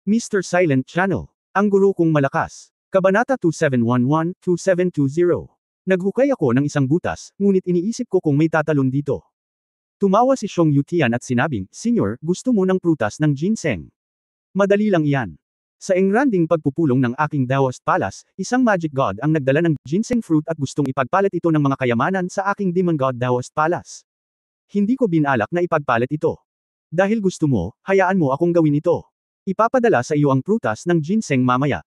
Mr. Silent Channel. Ang guro kong malakas. Kabanata 2711-2720. Naghukay ako ng isang butas, ngunit iniisip ko kung may tatalon dito. Tumawa si Xiong Yutian at sinabing, Senyor, gusto mo ng prutas ng ginseng? Madali lang iyan. Sa engranding pagpupulong ng aking Daoist Palace, isang magic god ang nagdala ng ginseng fruit at gustong ipagpalit ito ng mga kayamanan sa aking demon god Daoist Palace. Hindi ko binalak na ipagpalit ito. Dahil gusto mo, hayaan mo akong gawin ito. Ipapadala sa iyo ang prutas ng ginseng mamaya.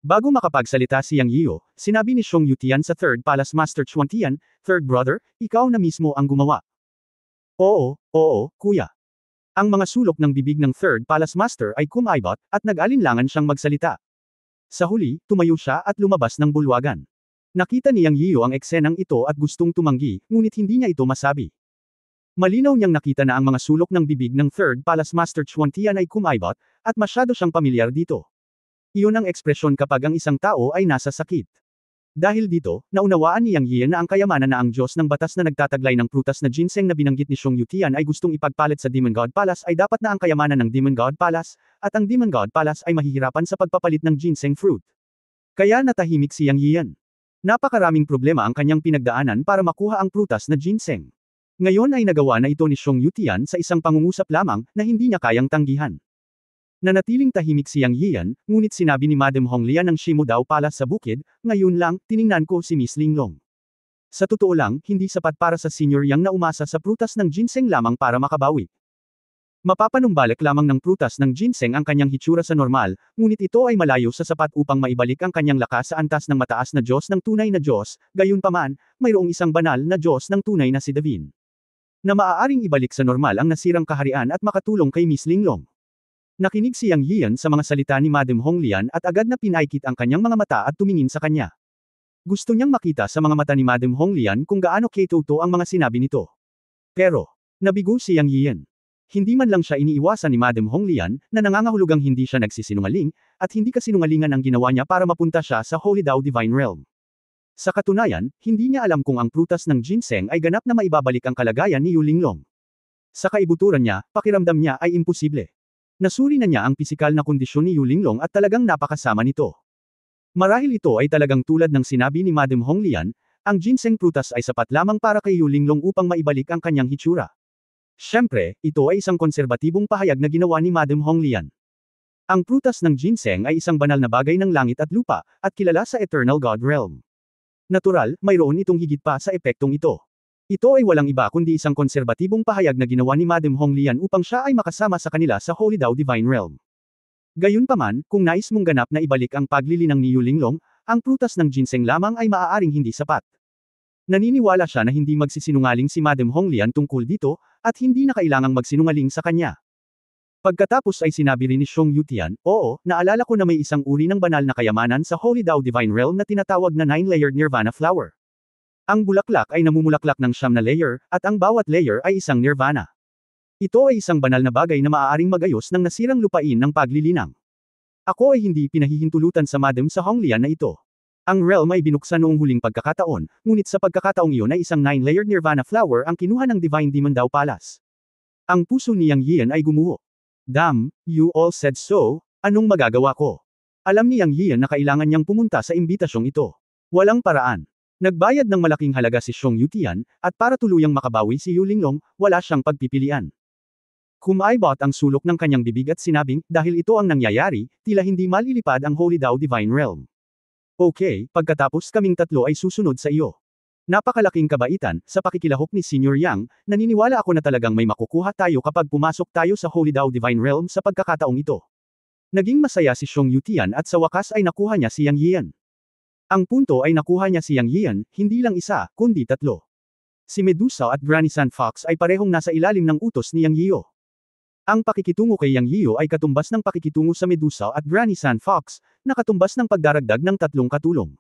Bago makapagsalita si Yang Yiyo, sinabi ni Xiong Yutian sa Third Palace Master Chuantian, Third Brother, ikaw na mismo ang gumawa. Oo, kuya. Ang mga sulok ng bibig ng Third Palace Master ay kumaibot, at nag-alinlangan siyang magsalita. Sa huli, tumayo siya at lumabas ng bulwagan. Nakita ni Yang Yiyo ang eksenang ito at gustong tumanggi, ngunit hindi niya ito masabi. Malinaw niyang nakita na ang mga sulok ng bibig ng Third Palace Master Chuantian ay kumaibot, at masyado siyang pamilyar dito. Iyon ang ekspresyon kapag ang isang tao ay nasa sakit. Dahil dito, naunawaan ni Yang Yian na ang kayamanan na ang Diyos ng batas na nagtataglay ng prutas na ginseng na binanggit ni Xiong Yutian ay gustong ipagpalit sa Demon God Palace ay dapat na ang kayamanan ng Demon God Palace, at ang Demon God Palace ay mahihirapan sa pagpapalit ng ginseng fruit. Kaya natahimik si Yang Yian. Napakaraming problema ang kanyang pinagdaanan para makuha ang prutas na ginseng. Ngayon ay nagawa na ito ni Xiong Yutian sa isang pangungusap lamang na hindi niya kayang tanggihan. Nanatiling tahimik si Yang Yian, ngunit sinabi ni Madam Honglian ng Shimodao Palace sa bukid, ngayon lang, tiningnan ko si Miss Linglong. Sa totoo lang, hindi sapat para sa Senior Yang na umasa sa prutas ng ginseng lamang para makabawi. Mapapanumbalik lamang ng prutas ng ginseng ang kanyang hitsura sa normal, ngunit ito ay malayo sa sapat upang maibalik ang kanyang lakas sa antas ng mataas na Diyos ng tunay na Diyos, gayunpaman, mayroong isang banal na Diyos ng tunay na si Davin. Na maaaring ibalik sa normal ang nasirang kaharian at makatulong kay Miss Linglong. Nakinig si Yang Yian sa mga salita ni Madam Honglian at agad na pinaikit ang kanyang mga mata at tumingin sa kanya. Gusto niyang makita sa mga mata ni Madam Honglian kung gaano ketotoo ang mga sinabi nito. Pero, nabigo si Yang Yian. Hindi man lang siya iniiwasan ni Madam Honglian, na nangangahulugang hindi siya nagsisinungaling, at hindi kasinungalingan ang ginawa niya para mapunta siya sa Holy Dao Divine Realm. Sa katunayan, hindi niya alam kung ang prutas ng ginseng ay ganap na maibabalik ang kalagayan ni Yu Linglong. Sa kaibuturan niya, pakiramdam niya ay imposible. Nasuri na niya ang pisikal na kondisyon ni Yu Linglong at talagang napakasama nito. Marahil ito ay talagang tulad ng sinabi ni Madam Honglian, ang ginseng prutas ay sapat lamang para kay Yu Linglong upang maibalik ang kanyang hitsura. Siyempre, ito ay isang konserbatibong pahayag na ginawa ni Madam Honglian. Ang prutas ng ginseng ay isang banal na bagay ng langit at lupa, at kilala sa Eternal God Realm. Natural, mayroon itong higit pa sa epektong ito. Ito ay walang iba kundi isang konserbatibong pahayag na ginawa ni Madam Honglian upang siya ay makasama sa kanila sa Holy Dao Divine Realm. Gayunpaman, kung nais mong ganap na ibalik ang paglilinang ni Yu Linglong, ang prutas ng ginseng lamang ay maaaring hindi sapat. Naniniwala siya na hindi magsisinungaling si Madam Honglian tungkol dito, at hindi na kailangang magsinungaling sa kanya. Pagkatapos ay sinabi rin ni Xiong Yutian, oo, naalala ko na may isang uri ng banal na kayamanan sa Holy Dao Divine Realm na tinatawag na 9-layered Nirvana Flower. Ang bulaklak ay namumulaklak ng 9 na layer, at ang bawat layer ay isang nirvana. Ito ay isang banal na bagay na maaaring magayos ng nasirang lupain ng paglilinang. Ako ay hindi pinahihintulutan sa Madam sa Honglian na ito. Ang realm ay binuksan noong huling pagkakataon, ngunit sa pagkakataong iyon ay isang 9-layered Nirvana Flower ang kinuha ng Divine Demon Dao Palace. Ang puso ni Yang Yian ay gumuho. Damn, you all said so, anong magagawa ko? Alam ni Yang Yian na kailangan niyang pumunta sa imbitasyong ito. Walang paraan. Nagbayad ng malaking halaga si Xiong Yutian, at para tuluyang makabawi si Yu Linglong, wala siyang pagpipilian. Kumaibot ang sulok ng kanyang bibig at sinabing, dahil ito ang nangyayari, tila hindi malilipad ang Holy Dao Divine Realm. Okay, pagkatapos kaming tatlo ay susunod sa iyo. Napakalaking kabaitan, sa pakikilahok ni Senior Yang, naniniwala ako na talagang may makukuha tayo kapag pumasok tayo sa Holy Dao Divine Realm sa pagkakataong ito. Naging masaya si Xiong Yutian at sa wakas ay nakuha niya si Yang Yian. Ang punto ay nakuha niya si Yang Yian, hindi lang isa, kundi 3. Si Medusa at Granny Sandfox ay parehong nasa ilalim ng utos ni Yang Yiyo. Ang pakikitungo kay Yang Yiyo ay katumbas ng pakikitungo sa Medusa at Granny Sandfox, na katumbas ng pagdaragdag ng 3 katulong.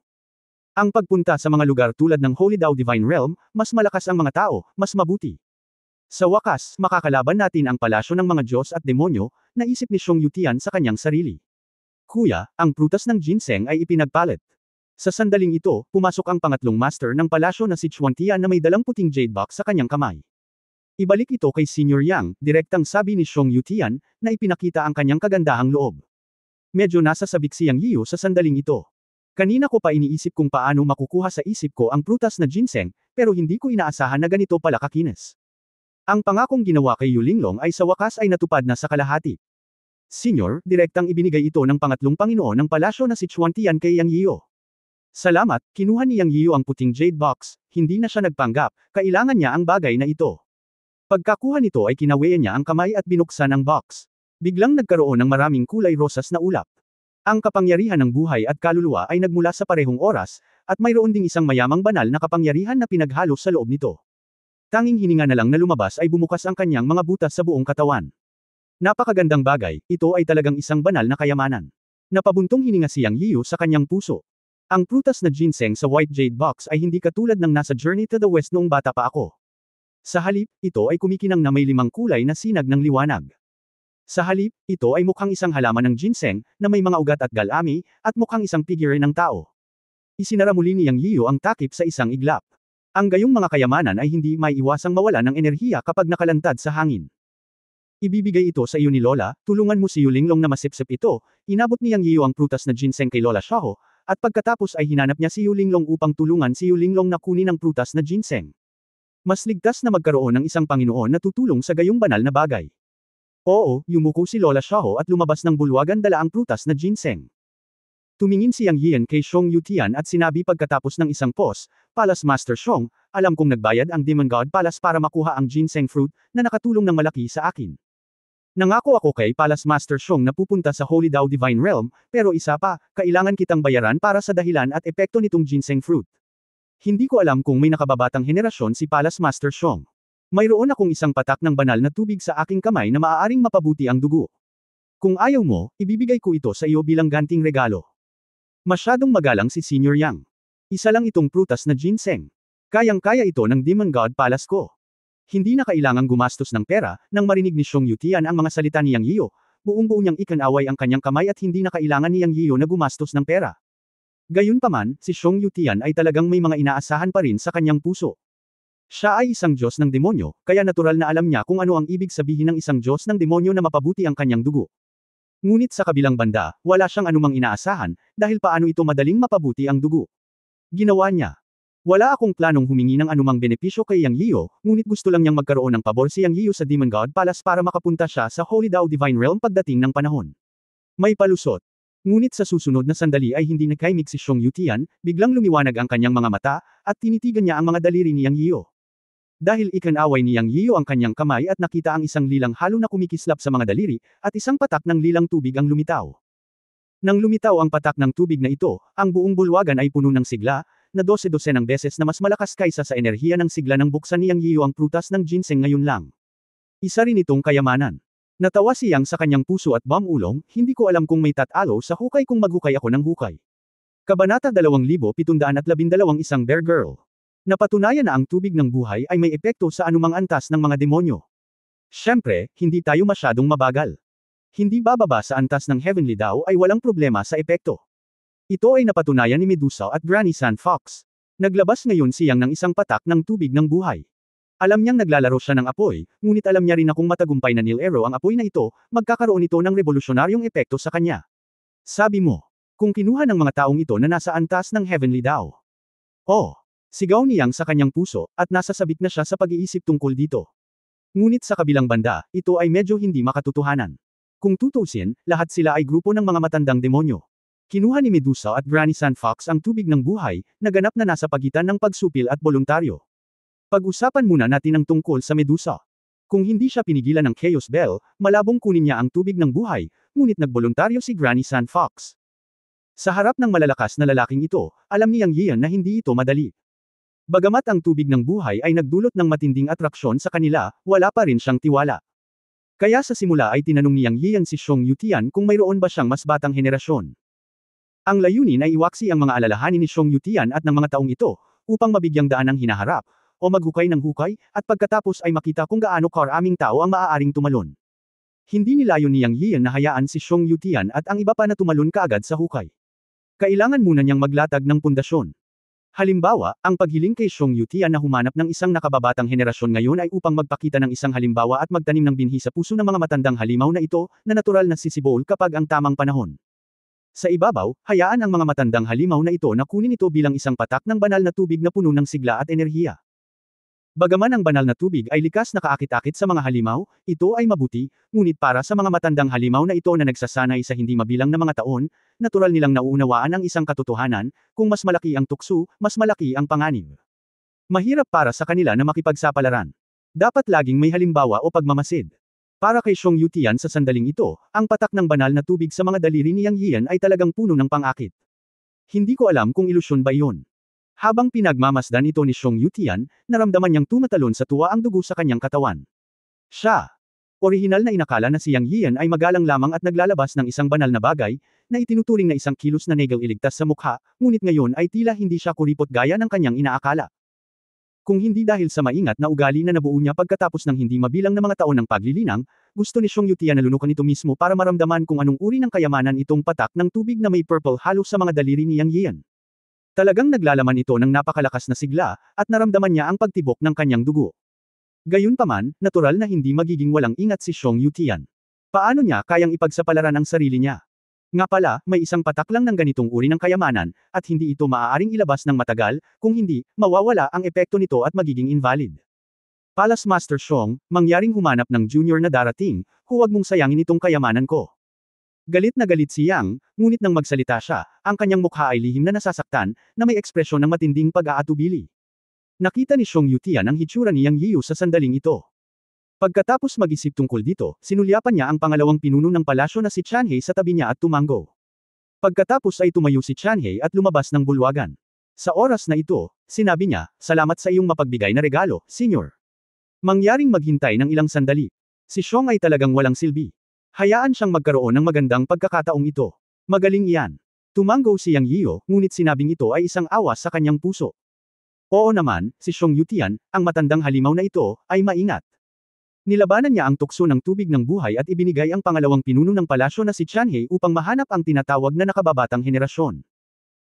Ang pagpunta sa mga lugar tulad ng Holy Dao Divine Realm, mas malakas ang mga tao, mas mabuti. Sa wakas, makakalaban natin ang palasyo ng mga Diyos at demonyo, naisip ni Xiong Yutian sa kanyang sarili. Kuya, ang prutas ng ginseng ay ipinagpalit. Sa sandaling ito, pumasok ang pangatlong master ng palasyo na si Chuantian na may dalang puting jade box sa kanyang kamay. Ibalik ito kay Senior Yang, direktang sabi ni Xiong Yutian, na ipinakita ang kanyang kagandahang loob. Medyo nasasabik si Yang Yiu sa sandaling ito. Kanina ko pa iniisip kung paano makukuha sa isip ko ang prutas na ginseng, pero hindi ko inaasahan na ganito pala kakinis. Ang pangakong ginawa kay Yu Linglong ay sa wakas ay natupad na sa kalahati. Senyor, direktang ibinigay ito ng pangatlong Panginoon ng palasyo na si Chuan Tian kay Yang Yiu. Salamat, kinuha ni Yang Yiu ang puting jade box, hindi na siya nagpanggap, kailangan niya ang bagay na ito. Pagkakuha nito ay kinawean niya ang kamay at binuksan ang box. Biglang nagkaroon ng maraming kulay rosas na ulap. Ang kapangyarihan ng buhay at kaluluwa ay nagmula sa parehong oras, at mayroon ding isang mayamang banal na kapangyarihan na pinaghalo sa loob nito. Tanging hininga na lang na lumabas ay bumukas ang kanyang mga butas sa buong katawan. Napakagandang bagay, ito ay talagang isang banal na kayamanan. Napabuntong hininga si Yang Yiu sa kanyang puso. Ang prutas na ginseng sa white jade box ay hindi katulad ng nasa Journey to the West noong bata pa ako. Sa halip, ito ay kumikinang na may 5 kulay na sinag ng liwanag. Sa halip, ito ay mukhang isang halaman ng ginseng, na may mga ugat at galami, at mukhang isang figure ng tao. Isinara muli ni Yang Yiu ang takip sa isang iglap. Ang gayong mga kayamanan ay hindi maiiwasang mawala ng enerhiya kapag nakalantad sa hangin. Ibibigay ito sa iyo ni Lola, tulungan mo si Yu Linglong na masipsip ito, inabot ni Yang Yiu ang prutas na ginseng kay Lola Xiao, at pagkatapos ay hinanap niya si Yu Linglong upang tulungan si Yu Linglong na kunin ang prutas na ginseng. Mas ligtas na magkaroon ng isang Panginoon na tutulong sa gayong banal na bagay. Oo, yumuko si Lola Xiao at lumabas ng bulwagan dala ang prutas na ginseng. Tumingin si Yang Yian kay Xiong Yutian at sinabi pagkatapos ng isang pause, Palace Master Xiong, alam kong nagbayad ang Demon God Palace para makuha ang ginseng fruit, na nakatulong ng malaki sa akin. Nangako ako kay Palace Master Xiong na pupunta sa Holy Dao Divine Realm, pero isa pa, kailangan kitang bayaran para sa dahilan at epekto nitong ginseng fruit. Hindi ko alam kung may nakababatang henerasyon si Palace Master Xiong. Mayroon akong isang patak ng banal na tubig sa aking kamay na maaaring mapabuti ang dugo. Kung ayaw mo, ibibigay ko ito sa iyo bilang ganting regalo. Masyadong magalang si Senior Yang. Isa lang itong prutas na ginseng. Kayang-kaya ito ng Demon God Palace ko. Hindi na kailangang gumastos ng pera, nang marinig ni Xiong Yutian ang mga salita ni Yang Yiu, buong-buo niyang ikinaway ang kanyang kamay at hindi na kailangan ni Yang Yiu na gumastos ng pera. Gayunpaman, si Xiong Yutian ay talagang may mga inaasahan pa rin sa kanyang puso. Siya ay isang Diyos ng demonyo, kaya natural na alam niya kung ano ang ibig sabihin ng isang Diyos ng demonyo na mapabuti ang kanyang dugo. Ngunit sa kabilang banda, wala siyang anumang inaasahan, dahil paano ito madaling mapabuti ang dugo. Ginawa niya. Wala akong planong humingi ng anumang benepisyo kay Yang Yiu, ngunit gusto lang niyang magkaroon ng pabor si Yang Yiu sa Demon God Palace para makapunta siya sa Holy Dao Divine Realm pagdating ng panahon. May palusot. Ngunit sa susunod na sandali ay hindi nakaimik si Xiong Yutian, biglang lumiwanag ang kanyang mga mata, at tinitigan niya ang mga daliri ni Yang Yiu. Dahil ikinaway ni Yang Yiu ang kanyang kamay at nakita ang isang lilang halo na kumikislap sa mga daliri, at isang patak ng lilang tubig ang lumitaw. Nang lumitaw ang patak ng tubig na ito, ang buong bulwagan ay puno ng sigla, na 12-12 beses na mas malakas kaysa sa enerhiya ng sigla ng buksan ni Yang Yiu ang prutas ng ginseng ngayon lang. Isa rin itong kayamanan. Natawa si Yang sa kanyang puso at bamulong, hindi ko alam kung may tatalo sa hukay kung maghukay ako ng hukay. Kabanata 2712 Isang Bear Girl. Napatunayan na ang tubig ng buhay ay may epekto sa anumang antas ng mga demonyo. Siyempre, hindi tayo masyadong mabagal. Hindi bababa sa antas ng Heavenly Dao ay walang problema sa epekto. Ito ay napatunayan ni Medusa at Granny San Fox. Naglabas ngayon siyang ng isang patak ng tubig ng buhay. Alam niyang naglalaro siya ng apoy, ngunit alam niya rin na kung matagumpay na Neil Arrow ang apoy na ito, magkakaroon ito ng revolusyonaryong epekto sa kanya. Sabi mo, kung kinuha ng mga taong ito na nasa antas ng Heavenly Dao. Oh! Sigaw ni Yang sa kanyang puso, at nasasabik na siya sa pag-iisip tungkol dito. Ngunit sa kabilang banda, ito ay medyo hindi makatotohanan. Kung tutusin, lahat sila ay grupo ng mga matandang demonyo. Kinuha ni Medusa at Granny San Fox ang tubig ng buhay, na ganap na nasa pagitan ng pagsupil at voluntaryo. Pag-usapan muna natin ang tungkol sa Medusa. Kung hindi siya pinigilan ng Chaos Bell, malabong kunin niya ang tubig ng buhay, ngunit nagboluntaryo si Granny San Fox. Sa harap ng malalakas na lalaking ito, alam ni Yang Yian na hindi ito madali. Bagamat ang tubig ng buhay ay nagdulot ng matinding atraksyon sa kanila, wala pa rin siyang tiwala. Kaya sa simula ay tinanong ni Yang Yian si Xiong Yutian kung mayroon ba siyang mas batang henerasyon. Ang layunin ay iwaksi ang mga alalahanin ni Xiong Yutian at ng mga taong ito, upang mabigyang daan ang hinaharap, o maghukay ng hukay, at pagkatapos ay makita kung gaano karaming tao ang maaaring tumalon. Hindi nilayon ni Yang Yian na hayaan si Xiong Yutian at ang iba pa na tumalon kaagad sa hukay. Kailangan muna niyang maglatag ng pundasyon. Halimbawa, ang paghiling kay Xiong Yutian na humanap ng isang nakababatang henerasyon ngayon ay upang magpakita ng isang halimbawa at magtanim ng binhi sa puso ng mga matandang halimaw na ito, na natural na sisibol kapag ang tamang panahon. Sa ibabaw, hayaan ang mga matandang halimaw na ito na kunin ito bilang isang patak ng banal na tubig na puno ng sigla at enerhiya. Bagaman ang banal na tubig ay likas na kaakit-akit sa mga halimaw, ito ay mabuti, ngunit para sa mga matandang halimaw na ito na nagsasanay sa hindi mabilang na mga taon, natural nilang nauunawaan ang isang katotohanan, kung mas malaki ang tukso, mas malaki ang panganib. Mahirap para sa kanila na makipagsapalaran. Dapat laging may halimbawa o pagmamasid. Para kay Xiong Yutian sa sandaling ito, ang patak ng banal na tubig sa mga daliri ni Yang Yian ay talagang puno ng pang-akit. Hindi ko alam kung ilusyon ba iyon. Habang pinagmamasdan ito ni Xiong Yutian, naramdaman niyang tumatalon sa tuwa ang dugo sa kanyang katawan. Siya. Orihinal na inakala na si Yang Yian ay magalang lamang at naglalabas ng isang banal na bagay, na itinuturing na isang kilos na negel iligtas sa mukha, ngunit ngayon ay tila hindi siya kuripot gaya ng kanyang inaakala. Kung hindi dahil sa maingat na ugali na nabuo niya pagkatapos ng hindi mabilang na mga taon ng paglilinang, gusto ni Xiong Yutian na lunukan ito mismo para maramdaman kung anong uri ng kayamanan itong patak ng tubig na may purple halo sa mga daliri ni Yang Yian. Talagang naglalaman ito ng napakalakas na sigla, at naramdaman niya ang pagtibok ng kanyang dugo. Gayunpaman, natural na hindi magiging walang ingat si Xiong Yutian. Paano niya kayang ipagsapalaran ang sarili niya? Nga pala, may isang patak lang ng ganitong uri ng kayamanan, at hindi ito maaaring ilabas ng matagal, kung hindi, mawawala ang epekto nito at magiging invalid. Palace Master Xiong, mangyaring humanap ng junior na darating, huwag mong sayangin itong kayamanan ko. Galit na galit si Yang, ngunit nang magsalita siya, ang kanyang mukha ay lihim na nasasaktan, na may ekspresyon ng matinding pag-aatubili. Nakita ni Xiong Yutian ang hitsura ni Yang Yiu sa sandaling ito. Pagkatapos mag-isip tungkol dito, sinulyapan niya ang pangalawang pinuno ng palasyo na si Chanhei sa tabi niya at tumango. Pagkatapos ay tumayo si Chanhei at lumabas ng bulwagan. Sa oras na ito, sinabi niya, "Salamat sa iyong mapagbigay na regalo, Senior." Mangyaring maghintay ng ilang sandali. Si Xiong ay talagang walang silbi. Hayaan siyang magkaroon ng magandang pagkakataong ito. Magaling iyan. Tumango si Yang Yiu, ngunit sinabing ito ay isang awas sa kanyang puso. Oo naman, si Xiong Yutian, ang matandang halimaw na ito, ay maingat. Nilabanan niya ang tukso ng tubig ng buhay at ibinigay ang pangalawang pinuno ng palasyo na si Chanhei upang mahanap ang tinatawag na nakababatang henerasyon.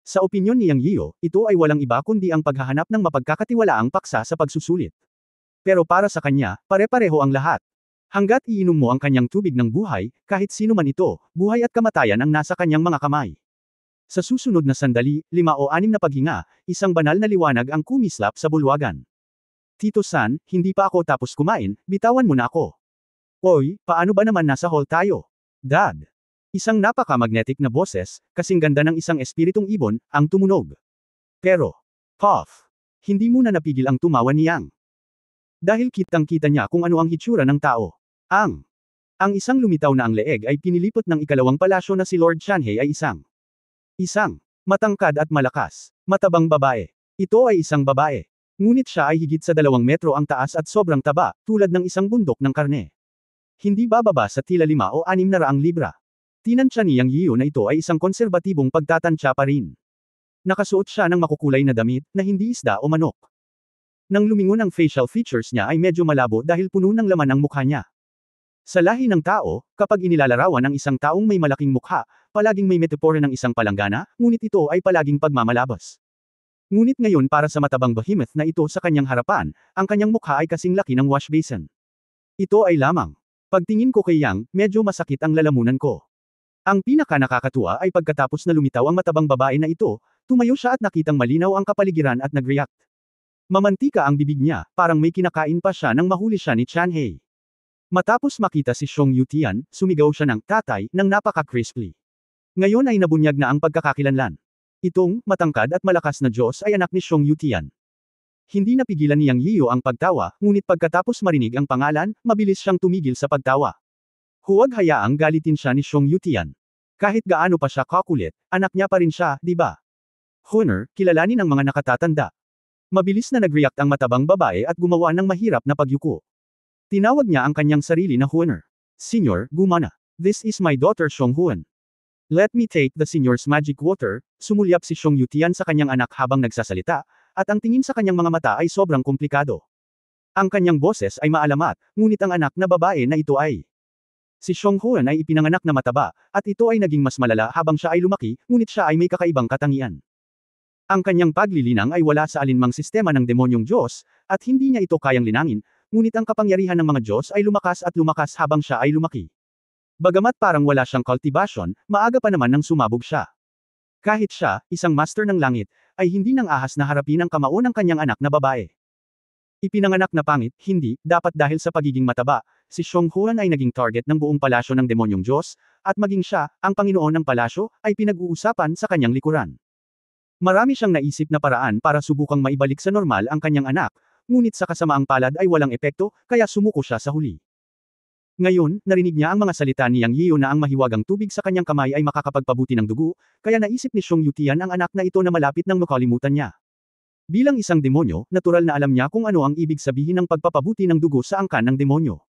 Sa opinyon ni Yang Yiu, ito ay walang iba kundi ang paghahanap ng mapagkakatiwalaang paksa sa pagsusulit. Pero para sa kanya, pare-pareho ang lahat. Hanggat iinom mo ang kanyang tubig ng buhay, kahit sino man ito, buhay at kamatayan ang nasa kanyang mga kamay. Sa susunod na sandali, 5 o 6 na paghinga, isang banal na liwanag ang kumislap sa bulwagan. Tito San, hindi pa ako tapos kumain, bitawan mo na ako. Oy, paano ba naman nasa hall tayo? Dad. Isang napaka-magnetic na boses, kasing ganda ng isang espiritong ibon, ang tumunog. Pero, puff. Hindi muna napigil ang tumawa ni Yang. Dahil kitang-kita niya kung ano ang hitsura ng tao. Ang isang lumitaw na ang leeg ay pinilipot ng ikalawang palasyo na si Lord Chanhei ay isang matangkad at malakas, matabang babae. Ito ay isang babae. Ngunit siya ay higit sa 2 metro ang taas at sobrang taba, tulad ng isang bundok ng karne. Hindi bababa sa tila 5 o 600 libra. Tinansya ni Yang Yiu na ito ay isang konserbatibong pagtatansya pa rin. Nakasuot siya ng makukulay na damit, na hindi isda o manok. Nang lumingon ang facial features niya ay medyo malabo dahil puno ng laman ang mukha niya. Sa lahi ng tao, kapag inilalarawan ng isang taong may malaking mukha, palaging may metapora ng isang palanggana, ngunit ito ay palaging pagmamalabas. Ngunit ngayon para sa matabang behemoth na ito sa kanyang harapan, ang kanyang mukha ay kasing laki ng wash basin. Ito ay lamang. Pagtingin ko kay Yang, medyo masakit ang lalamunan ko. Ang pinaka-nakakatuwa ay pagkatapos na lumitaw ang matabang babae na ito, tumayo siya at nakitang malinaw ang kapaligiran at nag-react. Mamantika ang bibig niya, parang may kinakain pa siya nang mahuli siya ni Chanhei. Matapos makita si Xiong Yutian, sumigaw siya ng tatay, ng napaka-crisply. Ngayon ay nabunyag na ang pagkakakilanlan. Itong, matangkad at malakas na Diyos ay anak ni Xiong Yutian. Hindi napigilan ni Yang Yiu ang pagtawa, ngunit pagkatapos marinig ang pangalan, mabilis siyang tumigil sa pagtawa. Huwag hayaang galitin siya ni Xiong Yutian. Kahit gaano pa siya kakulit, anak niya pa rin siya, di ba? Honor, kilalanin ang mga nakatatanda. Mabilis na nag-react ang matabang babae at gumawa ng mahirap na pagyuko. Tinawag niya ang kanyang sarili na Honor. Senior, gumana. This is my daughter Xiong Huan. Let me take the senior's magic water, sumulyap si Xiong Yutian sa kanyang anak habang nagsasalita, at ang tingin sa kanyang mga mata ay sobrang komplikado. Ang kanyang boses ay maalamat, ngunit ang anak na babae na ito ay. Si Xiong Huan ay ipinanganak na mataba, at ito ay naging mas malala habang siya ay lumaki, ngunit siya ay may kakaibang katangian. Ang kanyang paglilinang ay wala sa alinmang sistema ng demonyong Diyos, at hindi niya ito kayang linangin, ngunit ang kapangyarihan ng mga Diyos ay lumakas at lumakas habang siya ay lumaki. Bagamat parang wala siyang cultivation, maaga pa naman nang sumabog siya. Kahit siya, isang master ng langit, ay hindi nang ahas na harapin ang kamao ng kanyang anak na babae. Ipinanganak na pangit, hindi, dapat dahil sa pagiging mataba, si Xionghuan ay naging target ng buong palasyo ng demonyong Diyos, at maging siya, ang Panginoon ng palasyo, ay pinag-uusapan sa kanyang likuran. Marami siyang naisip na paraan para subukang maibalik sa normal ang kanyang anak, ngunit sa kasamaang palad ay walang epekto, kaya sumuko siya sa huli. Ngayon, narinig niya ang mga salita ni Yang Yiu na ang mahiwagang tubig sa kanyang kamay ay makakapagpabuti ng dugo, kaya naisip ni Xiong Yutian ang anak na ito na malapit nang makalimutan niya. Bilang isang demonyo, natural na alam niya kung ano ang ibig sabihin ng pagpapabuti ng dugo sa angkan ng demonyo.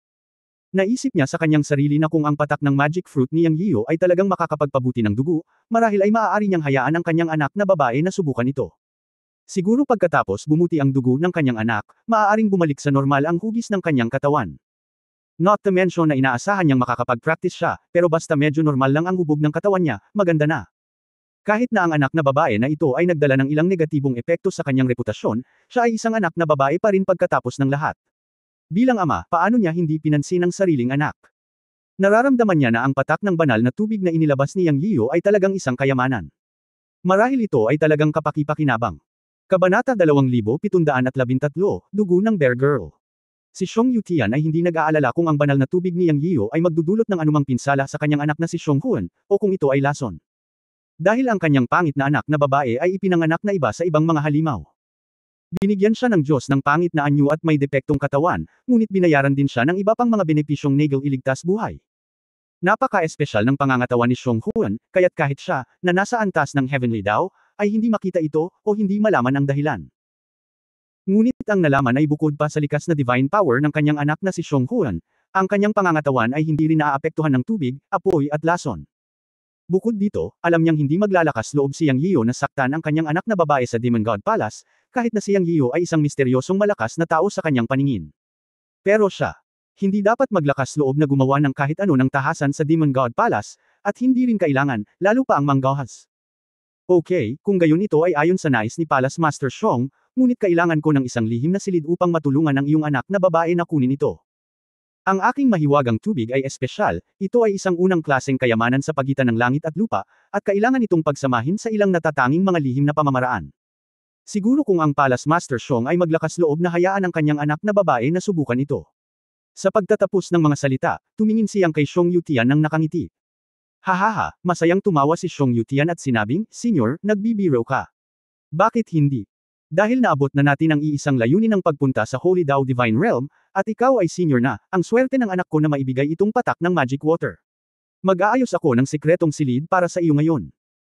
Naisip niya sa kanyang sarili na kung ang patak ng magic fruit ni Yang Yiu ay talagang makakapagpabuti ng dugo, marahil ay maaari niyang hayaan ang kanyang anak na babae na subukan ito. Siguro pagkatapos bumuti ang dugo ng kanyang anak, maaaring bumalik sa normal ang hugis ng kanyang katawan. Not to mention na inaasahan niyang makakapag-practice siya, pero basta medyo normal lang ang hubog ng katawan niya, maganda na. Kahit na ang anak na babae na ito ay nagdala ng ilang negatibong epekto sa kanyang reputasyon, siya ay isang anak na babae pa rin pagkatapos ng lahat. Bilang ama, paano niya hindi pinansin ang sariling anak? Nararamdaman niya na ang patak ng banal na tubig na inilabas ni Yang Yiu ay talagang isang kayamanan. Marahil ito ay talagang kapaki-pakinabang. Kabanata 2713, Dugo ng Bear Girl. Si Xiong Yutian ay hindi nag-aalala kung ang banal na tubig ni Yang Yiu ay magdudulot ng anumang pinsala sa kanyang anak na si Xionghuan, o kung ito ay lason. Dahil ang kanyang pangit na anak na babae ay ipinanganak na iba sa ibang mga halimaw. Binigyan siya ng Diyos ng pangit na anyo at may depektong katawan, ngunit binayaran din siya ng iba pang mga benepisyong nagel iligtas buhay. Napaka-espesyal ng pangangatawan ni Xionghuan, kaya't kahit siya, na nasa antas ng Heavenly Dao, ay hindi makita ito, o hindi malaman ang dahilan. Ngunit ang nalaman ay bukod pa sa likas na divine power ng kanyang anak na si Xionghuan, ang kanyang pangangatawan ay hindi rin naaapektuhan ng tubig, apoy at lason. Bukod dito, alam niyang hindi maglalakas loob si Yang Yiu na saktan ang kanyang anak na babae sa Demon God Palace, kahit na si Yang Yiu ay isang misteryosong malakas na tao sa kanyang paningin. Pero siya, hindi dapat maglakas loob na gumawa ng kahit ano ng tahasan sa Demon God Palace, at hindi rin kailangan, lalo pa ang manggahas. Okay, kung gayon ito ay ayon sa nais ni Palace Master Xiong, ngunit kailangan ko ng isang lihim na silid upang matulungan ang iyong anak na babae na kunin ito. Ang aking mahiwagang tubig ay espesyal, ito ay isang unang klaseng kayamanan sa pagitan ng langit at lupa, at kailangan itong pagsamahin sa ilang natatanging mga lihim na pamamaraan. Siguro kung ang Palace Master Xiong ay maglakas loob na hayaan ang kanyang anak na babae na subukan ito. Sa pagtatapos ng mga salita, tumingin siyang kay Xiong Yutian nang nakangiti. Hahaha, masayang tumawa si Xiong Yutian at sinabing, Senyor, nagbibiro ka. Bakit hindi? Dahil naabot na natin ang iisang layunin ng pagpunta sa Holy Dao Divine Realm, at ikaw ay senior na, ang swerte ng anak ko na maibigay itong patak ng magic water. Mag-aayos ako ng sikretong silid para sa iyo ngayon.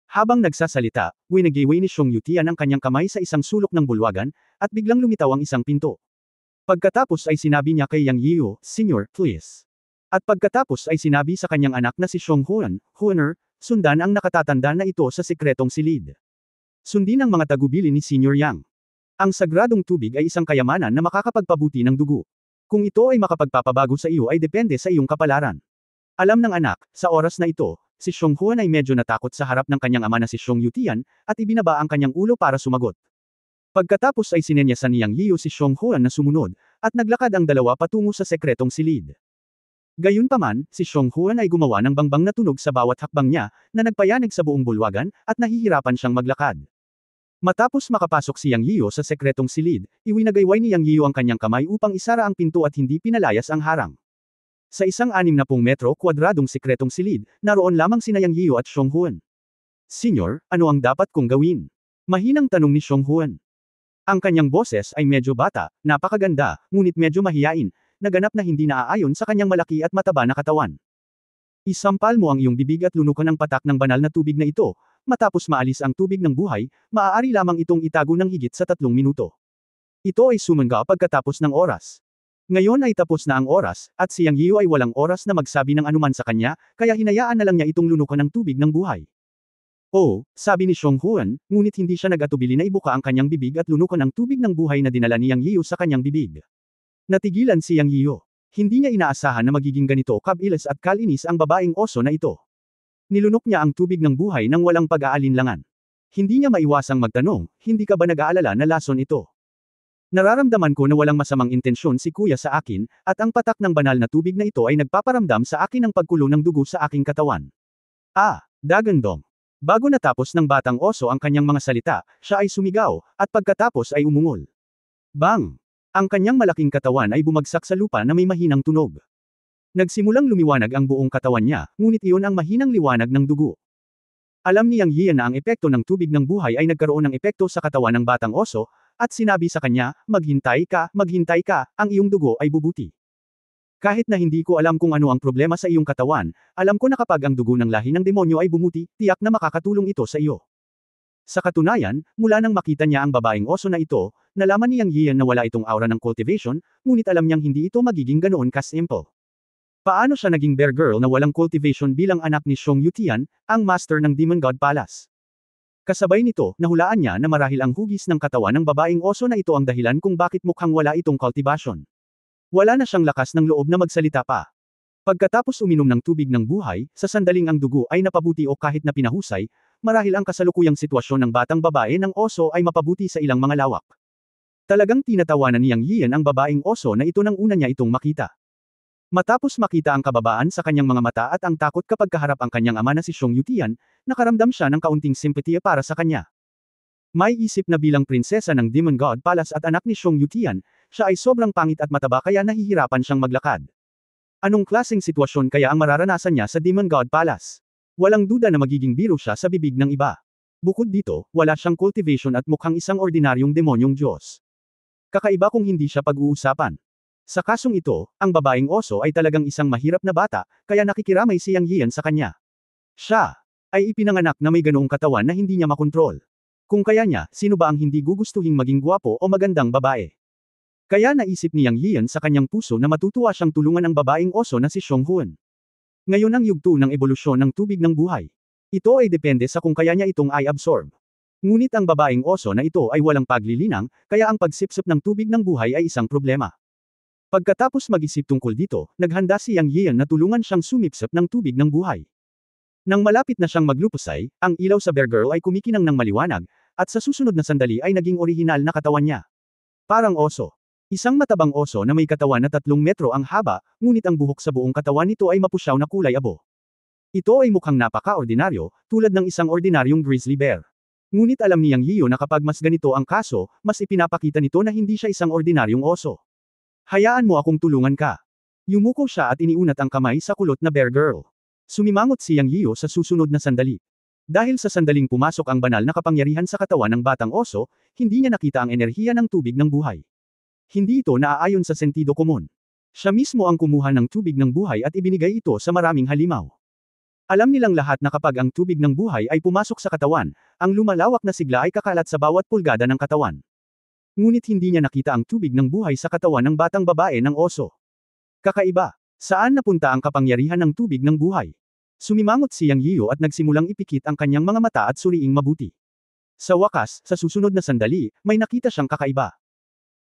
Habang nagsasalita, winagiway ni Xiong Yutian ang kanyang kamay sa isang sulok ng bulwagan, at biglang lumitaw ang isang pinto. Pagkatapos ay sinabi niya kay Yang Yiu, Senyor, please. At pagkatapos ay sinabi sa kanyang anak na si Xionghuan, Huaner, sundan ang nakatatanda na ito sa sikretong silid. Sundin ang mga tagubilin ni Senior Yang. Ang sagradong tubig ay isang kayamanan na makakapagpabuti ng dugo. Kung ito ay makapagpapabago sa iyo ay depende sa iyong kapalaran. Alam ng anak, sa oras na ito, si Xionghuan ay medyo natakot sa harap ng kanyang ama na si Xiong Yutian, at ibinaba ang kanyang ulo para sumagot. Pagkatapos ay sinenyasan ni Yang Yiu si Xionghuan na sumunod, at naglakad ang dalawa patungo sa sekretong silid. Gayunpaman, si Xionghuan ay gumawa ng bangbang na tunog sa bawat hakbang niya, na nagpayanig sa buong bulwagan, at nahihirapan siyang maglakad. Matapos makapasok si Yang Yiu sa sekretong silid, iwinagayway ni Yang Yiu ang kanyang kamay upang isara ang pinto at hindi pinalayas ang harang. Sa isang 60 metro kwadradong sekretong silid, naroon lamang sina Yang Yiu at Xionghuan. Senyor, ano ang dapat kong gawin? Mahinang tanong ni Xionghuan. Ang kanyang boses ay medyo bata, napakaganda, ngunit medyo mahiyain, naganap na hindi naaayon sa kanyang malaki at mataba na katawan. Isampal mo ang iyong bibig at lunukan ang patak ng banal na tubig na ito, matapos maalis ang tubig ng buhay, maaari lamang itong itago ng higit sa 3 minuto. Ito ay sumangga pagkatapos ng oras. Ngayon ay tapos na ang oras, at si Yang Yiu ay walang oras na magsabi ng anuman sa kanya, kaya hinayaan na lang niya itong lunukan ng tubig ng buhay. Oh, sabi ni Xionghuan, ngunit hindi siya nag-atubili na ibuka ang kanyang bibig at lunukan ang tubig ng buhay na dinala ni Yang Yiu sa kanyang bibig. Natigilan si Yang Yiu. Hindi niya inaasahan na magiging ganito kabilis at kalinis ang babaeng oso na ito. Nilunok niya ang tubig ng buhay nang walang pag-aalinlangan. Hindi niya maiwasang magtanong, hindi ka ba nag-aalala na lason ito? Nararamdaman ko na walang masamang intensyon si kuya sa akin, at ang patak ng banal na tubig na ito ay nagpaparamdam sa akin ng pagkulo ng dugo sa aking katawan. Ah, Dagandong. Bago natapos ng batang oso ang kanyang mga salita, siya ay sumigaw, at pagkatapos ay umungol. Bang! Ang kanyang malaking katawan ay bumagsak sa lupa na may mahinang tunog. Nagsimulang lumiwanag ang buong katawan niya, ngunit iyon ang mahinang liwanag ng dugo. Alam ni Yang Yian na ang epekto ng tubig ng buhay ay nagkaroon ng epekto sa katawan ng batang oso, at sinabi sa kanya, maghintay ka, ang iyong dugo ay bubuti. Kahit na hindi ko alam kung ano ang problema sa iyong katawan, alam ko na kapag ang dugo ng lahi ng demonyo ay bumuti, tiyak na makakatulong ito sa iyo. Sa katunayan, mula nang makita niya ang babaeng oso na ito, nalaman ni Yang Yian na wala itong aura ng cultivation, ngunit alam niyang hindi ito magiging ganoon ka-simple. Paano siya naging bear girl na walang cultivation bilang anak ni Xiong Yutian, ang master ng Demon God Palace? Kasabay nito, nahulaan niya na marahil ang hugis ng katawan ng babaeng oso na ito ang dahilan kung bakit mukhang wala itong cultivation. Wala na siyang lakas ng loob na magsalita pa. Pagkatapos uminom ng tubig ng buhay, sa sandaling ang dugo ay napabuti o kahit na pinahusay, marahil ang kasalukuyang sitwasyon ng batang babae ng oso ay mapabuti sa ilang mga lawak. Talagang tinatawanan ni Yang Yian ang babaeng oso na ito nang una niya itong makita. Matapos makita ang kababaan sa kanyang mga mata at ang takot kapag kaharap ang kanyang ama na si Xiong Yutian, nakaramdam siya ng kaunting simpatiya para sa kanya. May isip na bilang prinsesa ng Demon God Palace at anak ni Xiong Yutian, siya ay sobrang pangit at mataba kaya nahihirapan siyang maglakad. Anong klaseng sitwasyon kaya ang mararanasan niya sa Demon God Palace? Walang duda na magiging biro siya sa bibig ng iba. Bukod dito, wala siyang cultivation at mukhang isang ordinaryong demonyong Diyos. Kakaiba kung hindi siya pag-uusapan. Sa kasong ito, ang babaeng oso ay talagang isang mahirap na bata, kaya nakikiramay si Yang Yian sa kanya. Siya ay ipinanganak na may ganoong katawan na hindi niya makontrol. Kung kaya niya, sino ba ang hindi gugustuhing maging gwapo o magandang babae? Kaya naisip ni Yang Yian sa kanyang puso na matutuwa siyang tulungan ang babaeng oso na si Xiong Huan. Ngayon ang yugto ng ebolusyon ng tubig ng buhay. Ito ay depende sa kung kaya niya itong i-absorb. Ngunit ang babaeng oso na ito ay walang paglilinang, kaya ang pagsipsip ng tubig ng buhay ay isang problema. Pagkatapos mag-isip tungkol dito, naghanda si Yang Yian na tulungan siyang sumipsip ng tubig ng buhay. Nang malapit na siyang maglupusay, ang ilaw sa bear girl ay kumikinang ng maliwanag, at sa susunod na sandali ay naging orihinal na katawan niya. Parang oso. Isang matabang oso na may katawan na 3 metro ang haba, ngunit ang buhok sa buong katawan nito ay mapusyaw na kulay abo. Ito ay mukhang napaka-ordinaryo, tulad ng isang ordinaryong grizzly bear. Ngunit alam ni Yang Yian na kapag mas ganito ang kaso, mas ipinapakita nito na hindi siya isang ordinaryong oso. Hayaan mo akong tulungan ka. Yumuko siya at iniunat ang kamay sa kulot na bear girl. Sumimangot si Yang Yian sa susunod na sandali. Dahil sa sandaling pumasok ang banal na kapangyarihan sa katawan ng batang oso, hindi niya nakita ang enerhiya ng tubig ng buhay. Hindi ito naaayon sa sentido komon. Siya mismo ang kumuha ng tubig ng buhay at ibinigay ito sa maraming halimaw. Alam nilang lahat na kapag ang tubig ng buhay ay pumasok sa katawan, ang lumalawak na sigla ay kakalat sa bawat pulgada ng katawan. Ngunit hindi niya nakita ang tubig ng buhay sa katawan ng batang babae ng oso. Kakaiba. Saan napunta ang kapangyarihan ng tubig ng buhay? Sumimangot si Yang Yian at nagsimulang ipikit ang kanyang mga mata at suriing mabuti. Sa wakas, sa susunod na sandali, may nakita siyang kakaiba.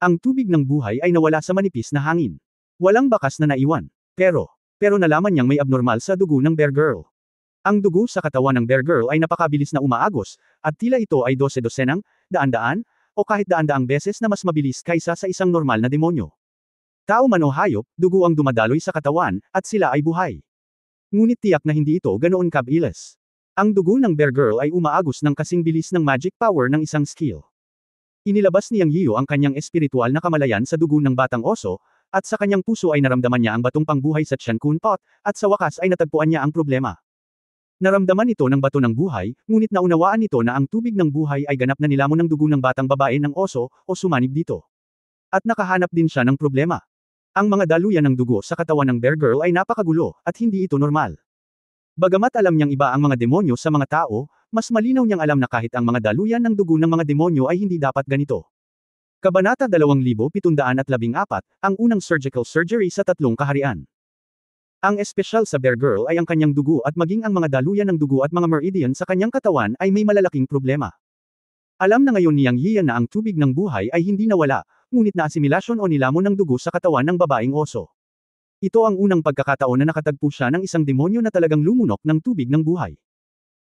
Ang tubig ng buhay ay nawala sa manipis na hangin. Walang bakas na naiwan. Pero nalaman niyang may abnormal sa dugo ng bear girl. Ang dugo sa katawan ng bear girl ay napakabilis na umaagos, at tila ito ay 12-dosenang, daan-daan, o kahit daan-daang beses na mas mabilis kaysa sa isang normal na demonyo. Tao man o hayop, dugo ang dumadaloy sa katawan, at sila ay buhay. Ngunit tiyak na hindi ito ganoon kabilis. Ang dugo ng bear girl ay umaagos ng kasing bilis ng magic power ng isang skill. Inilabas ni Yang Yian ang kanyang espiritual na kamalayan sa dugo ng batang oso, at sa kanyang puso ay naramdaman niya ang batong pangbuhay sa Tian Kun Pot, at sa wakas ay natagpuan niya ang problema. Naramdaman ito ng bato ng buhay, ngunit naunawaan nito na ang tubig ng buhay ay ganap na nilamon ng dugo ng batang babae ng oso, o sumanib dito. At nakahanap din siya ng problema. Ang mga daluyan ng dugo sa katawan ng bear girl ay napakagulo, at hindi ito normal. Bagamat alam niyang iba ang mga demonyo sa mga tao, mas malinaw niyang alam na kahit ang mga daluyan ng dugo ng mga demonyo ay hindi dapat ganito. Kabanata 2714, ang unang surgical surgery sa 3 kaharian. Ang espesyal sa bear girl ay ang kanyang dugo at maging ang mga daluyan ng dugo at mga meridian sa kanyang katawan ay may malalaking problema. Alam na ngayon ni Yang Yian na ang tubig ng buhay ay hindi nawala, ngunit na-asimilasyon o nilamon ng dugo sa katawan ng babaeng oso. Ito ang unang pagkakataon na nakatagpo siya ng isang demonyo na talagang lumunok ng tubig ng buhay.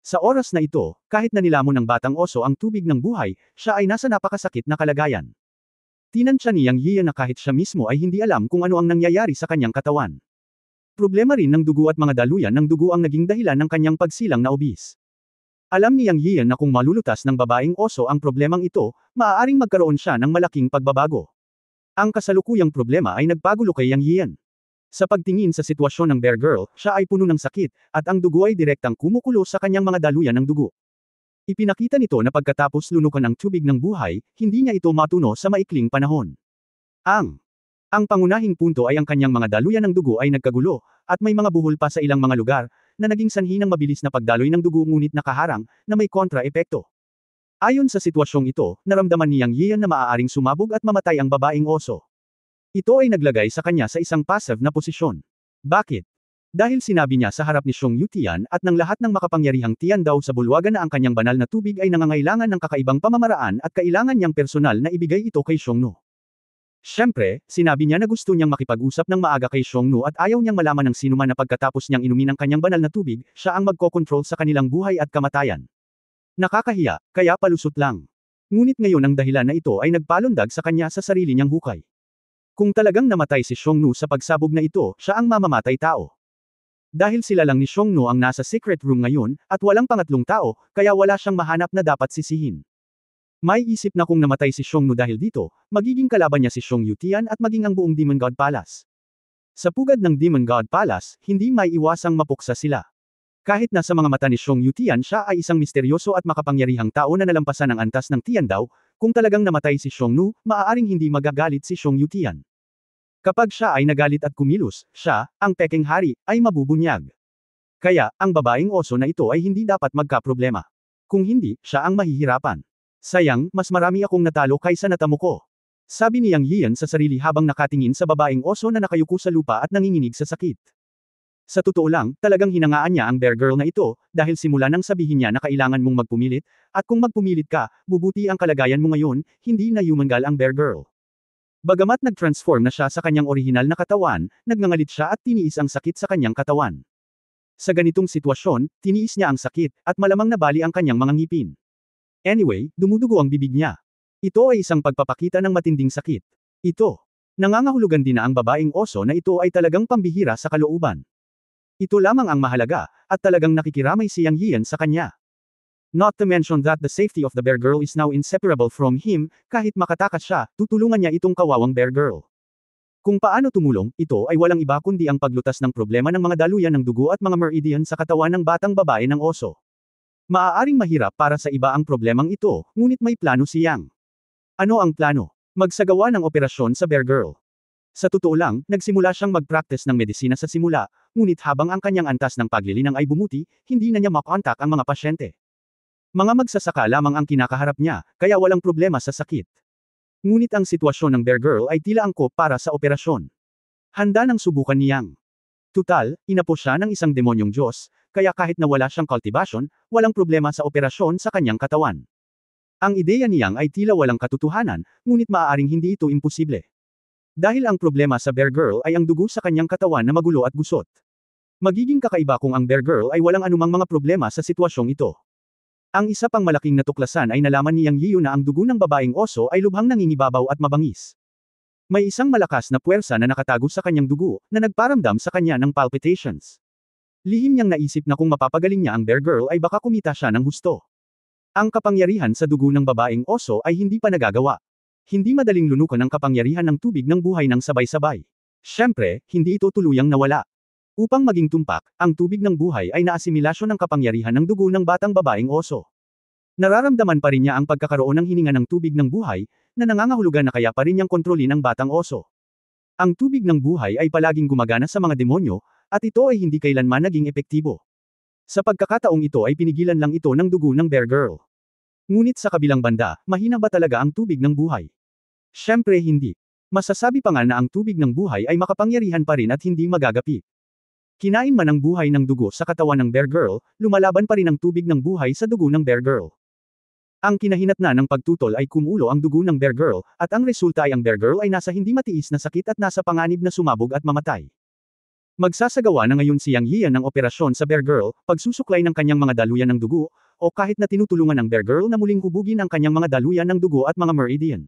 Sa oras na ito, kahit na nilamon ng batang oso ang tubig ng buhay, siya ay nasa napakasakit na kalagayan. Tinansya ni Yang Yian na kahit siya mismo ay hindi alam kung ano ang nangyayari sa kanyang katawan. Problema rin ng dugo at mga daluyan ng dugo ang naging dahilan ng kanyang pagsilang na obese. Alam ni Yang Yian na kung malulutas ng babaeng oso ang problemang ito, maaaring magkaroon siya ng malaking pagbabago. Ang kasalukuyang problema ay nagpagulo kay Yang Yian. Sa pagtingin sa sitwasyon ng bear girl, siya ay puno ng sakit, at ang dugo ay direktang kumukulo sa kanyang mga daluyan ng dugo. Ipinakita nito na pagkatapos lunukan ng tubig ng buhay, hindi niya ito matuno sa maikling panahon. Ang pangunahing punto ay ang kanyang mga daluyan ng dugo ay nagkagulo, at may mga buhol pa sa ilang mga lugar, na naging sanhi ng mabilis na pagdaloy ng dugo ngunit nakaharang, na may kontra-epekto. Ayon sa sitwasyong ito, naramdaman ni Yang Yian na maaaring sumabog at mamatay ang babaeng oso. Ito ay naglagay sa kanya sa isang passive na posisyon. Bakit? Dahil sinabi niya sa harap ni Xiong Yutian at ng lahat ng makapangyarihang tiyan daw sa bulwagan na ang kanyang banal na tubig ay nangangailangan ng kakaibang pamamaraan at kailangan niyang personal na ibigay ito kay Xiongnu. Siyempre, sinabi niya na gusto niyang makipag-usap ng maaga kay Xiongnu at ayaw niyang malaman ng sinuman na pagkatapos niyang inumin ang kanyang banal na tubig, siya ang magkokontrol sa kanilang buhay at kamatayan. Nakakahiya, kaya palusot lang. Ngunit ngayon ang dahilan na ito ay nagpalundag sa kanya sa sarili niyang hukay. Kung talagang namatay si Xiongnu sa pagsabog na ito, siya ang mamamatay tao. Dahil sila lang ni Xiongnu ang nasa secret room ngayon, at walang pangatlong tao, kaya wala siyang mahanap na dapat sisihin. May isip na kung namatay si Xiongnu dahil dito, magiging kalaban niya si Xiong Yutian at maging ang buong Demon God Palace. Sa pugad ng Demon God Palace, hindi may iwasang mapuksa sila. Kahit na sa mga mata ni Xiong Yutian siya ay isang misteryoso at makapangyarihang tao na nalampasan ang antas ng Tiandaw, kung talagang namatay si Xiongnu, maaaring hindi magagalit si Xiong Yutian. Kapag siya ay nagalit at kumilos, siya, ang Peking Hari, ay mabubunyag. Kaya, ang babaeng oso na ito ay hindi dapat magkaproblema. Kung hindi, siya ang mahihirapan. Sayang, mas marami akong natalo kaysa natamo ko. Sabi ni Yang Yian sa sarili habang nakatingin sa babaeng oso na nakayuko sa lupa at nanginginig sa sakit. Sa totoo lang, talagang hinangaan niya ang bear girl na ito, dahil simula nang sabihin niya na kailangan mong magpumilit, at kung magpumilit ka, bubuti ang kalagayan mo ngayon, hindi na yumangal ang bear girl. Bagamat nag-transform na siya sa kanyang orihinal na katawan, nagngangalit siya at tiniis ang sakit sa kanyang katawan. Sa ganitong sitwasyon, tiniis niya ang sakit, at malamang nabali ang kanyang mga ngipin. Anyway, dumudugo ang bibig niya. Ito ay isang pagpapakita ng matinding sakit. Ito. Nangangahulugan din na ang babaeng oso na ito ay talagang pambihira sa kalooban. Ito lamang ang mahalaga, at talagang nakikiramay si Yang Yian sa kanya. Not to mention that the safety of the bear girl is now inseparable from him, kahit makatakas siya, tutulungan niya itong kawawang bear girl. Kung paano tumulong, ito ay walang iba kundi ang paglutas ng problema ng mga daluyan ng dugo at mga meridian sa katawan ng batang babae ng oso. Maaaring mahirap para sa iba ang problemang ito, ngunit may plano si Yang. Ano ang plano? Magsagawa ng operasyon sa bear girl. Sa totoo lang, nagsimula siyang mag-practice ng medisina sa simula, ngunit habang ang kanyang antas ng paglilinang ay bumuti, hindi na niya makontak ang mga pasyente. Mga magsasaka lamang ang kinakaharap niya, kaya walang problema sa sakit. Ngunit ang sitwasyon ng bear girl ay tila angkop para sa operasyon. Handa nang subukan ni Yang. Tutal, inapo siya ng isang demonyong Diyos, kaya kahit na wala siyang cultivation, walang problema sa operasyon sa kanyang katawan. Ang ideya ni Yang ay tila walang katotohanan, ngunit maaaring hindi ito imposible. Dahil ang problema sa bear girl ay ang dugo sa kanyang katawan na magulo at gusot. Magiging kakaiba kung ang bear girl ay walang anumang mga problema sa sitwasyong ito. Ang isa pang malaking natuklasan ay nalaman ni Yang Yiu na ang dugo ng babaeng oso ay lubhang nangingibabaw at mabangis. May isang malakas na puwersa na nakatago sa kanyang dugo, na nagparamdam sa kanya ng palpitations. Lihim niyang naisip na kung mapapagaling niya ang bear girl ay baka kumita siya ng husto. Ang kapangyarihan sa dugo ng babaeng oso ay hindi pa nagagawa. Hindi madaling lunukan ang kapangyarihan ng tubig ng buhay ng sabay-sabay. Siyempre, hindi ito tuluyang nawala. Upang maging tumpak, ang tubig ng buhay ay naasimilasyon ng kapangyarihan ng dugo ng batang babaeng oso. Nararamdaman pa rin niya ang pagkakaroon ng hininga ng tubig ng buhay, na nangangahulugan na kaya pa rin niyang kontrolin ang batang oso. Ang tubig ng buhay ay palaging gumagana sa mga demonyo, at ito ay hindi kailanman naging epektibo. Sa pagkakataong ito ay pinigilan lang ito ng dugo ng bear girl. Ngunit sa kabilang banda, mahina ba talaga ang tubig ng buhay? Siyempre hindi. Masasabi pa nga na ang tubig ng buhay ay makapangyarihan pa rin at hindi magagapi. Kinain man ang buhay ng dugo sa katawan ng bear girl, lumalaban pa rin ang tubig ng buhay sa dugo ng bear girl. Ang kinahinatnan ng pagtutol ay kumulo ang dugo ng bear girl, at ang resulta ay ang bear girl ay nasa hindi matiis na sakit at nasa panganib na sumabog at mamatay. Magsasagawa na ngayon si Yang Yian ng operasyon sa bear girl, pagsusuklay ng kanyang mga daluyan ng dugo, o kahit na tinutulungan ng bear girl na muling hubugin ang kanyang mga daluyan ng dugo at mga meridian.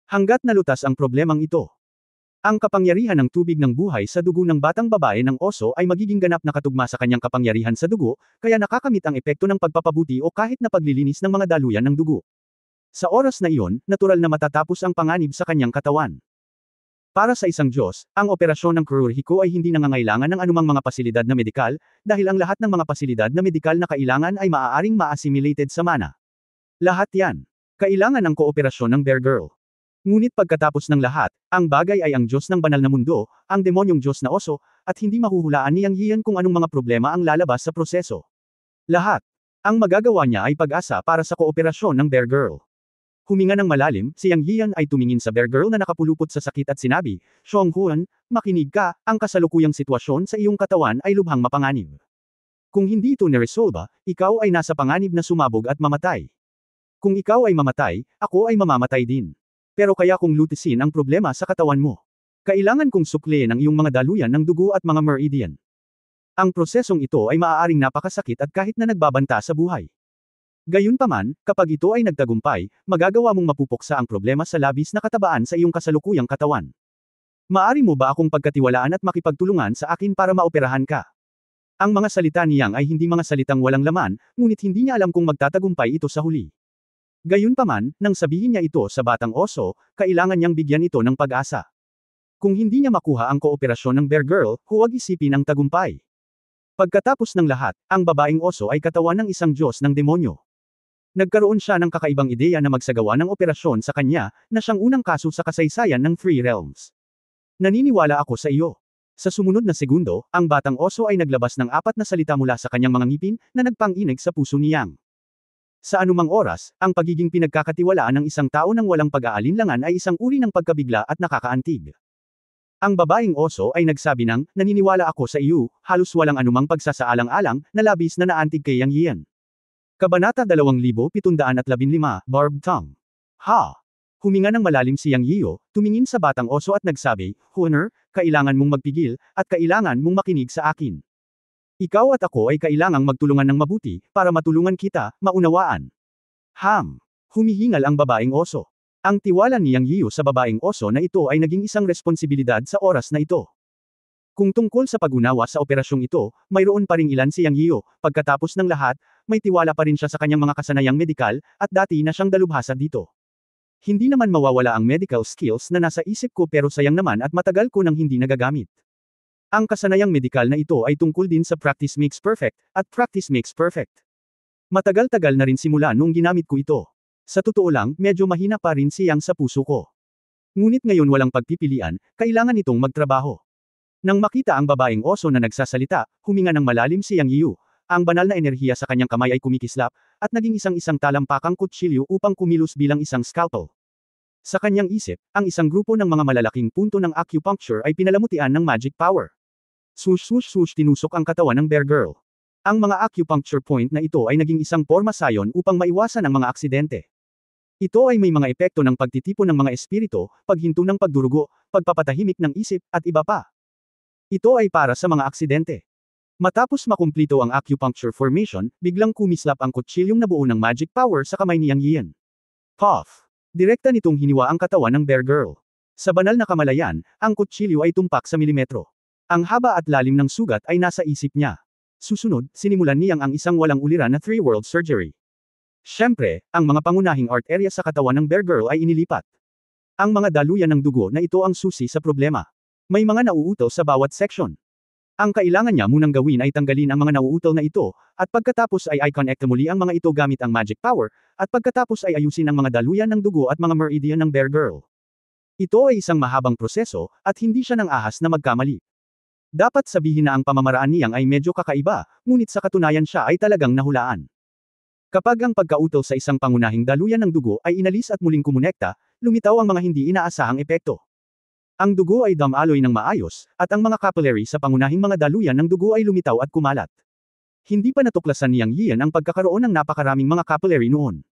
Hanggat nalutas ang problemang ito. Ang kapangyarihan ng tubig ng buhay sa dugo ng batang babae ng oso ay magiging ganap na katugma sa kanyang kapangyarihan sa dugo, kaya nakakamit ang epekto ng pagpapabuti o kahit na paglilinis ng mga daluyan ng dugo. Sa oras na iyon, natural na matatapos ang panganib sa kanyang katawan. Para sa isang Diyos, ang operasyon ng kirurhiko ay hindi nangangailangan ng anumang mga pasilidad na medikal, dahil ang lahat ng mga pasilidad na medikal na kailangan ay maaaring ma-assimilated sa mana. Lahat yan. Kailangan ang kooperasyon ng Bear Girl. Ngunit pagkatapos ng lahat, ang bagay ay ang Diyos ng banal na mundo, ang demonyong Diyos na oso, at hindi mahuhulaan ni Yang Yian kung anong mga problema ang lalabas sa proseso. Lahat. Ang magagawa niya ay pag-asa para sa kooperasyon ng Bear Girl. Huminga ng malalim, si Yang Yian ay tumingin sa Bear Girl na nakapulupot sa sakit at sinabi, Xiong Huan, makinig ka, ang kasalukuyang sitwasyon sa iyong katawan ay lubhang mapanganib. Kung hindi ito niresolba, ikaw ay nasa panganib na sumabog at mamatay. Kung ikaw ay mamatay, ako ay mamamatay din. Pero kaya kung lutisin ang problema sa katawan mo. Kailangan kong sukliin ang iyong mga daluyan ng dugo at mga meridian. Ang prosesong ito ay maaaring napakasakit at kahit na nagbabanta sa buhay. Gayunpaman, kapag ito ay nagtagumpay, magagawa mong mapupuksa ang problema sa labis na katabaan sa iyong kasalukuyang katawan. Maari mo ba akong pagkatiwalaan at makipagtulungan sa akin para maoperahan ka? Ang mga salita niyang ay hindi mga salitang walang laman, ngunit hindi niya alam kung magtatagumpay ito sa huli. Gayunpaman, nang sabihin niya ito sa batang oso, kailangan niyang bigyan ito ng pag-asa. Kung hindi niya makuha ang kooperasyon ng Bear Girl, huwag isipin ang tagumpay. Pagkatapos ng lahat, ang babaeng oso ay katawan ng isang Diyos ng demonyo. Nagkaroon siya ng kakaibang ideya na magsagawa ng operasyon sa kanya, na siyang unang kaso sa kasaysayan ng Three Realms. Naniniwala ako sa iyo. Sa sumunod na segundo, ang batang oso ay naglabas ng 4 na salita mula sa kanyang mga ngipin, na nagpang-inig sa puso ni Yang. Sa anumang oras, ang pagiging pinagkakatiwalaan ng isang tao ng walang pag-aalinlangan ay isang uri ng pagkabigla at nakakaantig. Ang babaeng oso ay nagsabi ng, naniniwala ako sa iyo, halos walang anumang pagsasaalang-alang, na labis na naantig kay Yang Yian. Kabanata 2715, Barbed Tongue. Ha! Huminga ng malalim si Yang Yiyo, tumingin sa batang oso at nagsabi, Honor, kailangan mong magpigil, at kailangan mong makinig sa akin. Ikaw at ako ay kailangang magtulungan ng mabuti, para matulungan kita, maunawaan. Humihingal ang babaeng oso. Ang tiwala ni Yang Yiyo sa babaeng oso na ito ay naging isang responsibilidad sa oras na ito. Kung tungkol sa pag-unawa sa operasyong ito, mayroon pa ring ilan si Yang Yiyo, pagkatapos ng lahat, may tiwala pa rin siya sa kanyang mga kasanayang medikal, at dati na siyang dalubhasa dito. Hindi naman mawawala ang medical skills na nasa isip ko pero sayang naman at matagal ko nang hindi nagagamit. Ang kasanayang medikal na ito ay tungkol din sa practice makes perfect, at practice makes perfect. Matagal-tagal na rin simula noong ginamit ko ito. Sa totoo lang, medyo mahina pa rin si Yang sa puso ko. Ngunit ngayon walang pagpipilian, kailangan itong magtrabaho. Nang makita ang babaeng oso na nagsasalita, huminga ng malalim si Yang Yiyu. Ang banal na enerhiya sa kanyang kamay ay kumikislap, at naging isang talampakang kutsilyo upang kumilos bilang isang scalpel. Sa kanyang isip, ang isang grupo ng mga malalaking punto ng acupuncture ay pinalamutian ng magic power. Swoosh swoosh swoosh tinusok ang katawan ng Bear Girl. Ang mga acupuncture point na ito ay naging isang porma sayon upang maiwasan ang mga aksidente. Ito ay may mga epekto ng pagtitipon ng mga espiritu, paghinto ng pagdurugo, pagpapatahimik ng isip, at iba pa. Ito ay para sa mga aksidente. Matapos makumplito ang acupuncture formation, biglang kumislap ang kutsilyong nabuo ng magic power sa kamay ni Yang Yian. Puff! Direkta nitong hiniwa ang katawan ng Bear Girl. Sa banal na kamalayan, ang kutsilyo ay tumpak sa milimetro. Ang haba at lalim ng sugat ay nasa isip niya. Susunod, sinimulan niyang ang isang walang uliran na three-world surgery. Siyempre, ang mga pangunahing art area sa katawan ng Bear Girl ay inilipat. Ang mga daluyan ng dugo na ito ang susi sa problema. May mga nauutal sa bawat section. Ang kailangan niya munang gawin ay tanggalin ang mga nauutal na ito, at pagkatapos ay i-connect muli ang mga ito gamit ang magic power, at pagkatapos ay ayusin ang mga daluyan ng dugo at mga meridian ng Bear Girl. Ito ay isang mahabang proseso, at hindi siya nang ahas na magkamali. Dapat sabihin na ang pamamaraan niyang ay medyo kakaiba, ngunit sa katunayan siya ay talagang nahulaan. Kapag ang pagkautal sa isang pangunahing daluyan ng dugo ay inalis at muling kumonekta, lumitaw ang mga hindi inaasahang epekto. Ang dugo ay damaloy ng maayos, at ang mga capillary sa pangunahing mga daluyan ng dugo ay lumitaw at kumalat. Hindi pa natuklasan ni Yang Yian ang pagkakaroon ng napakaraming mga capillary noon.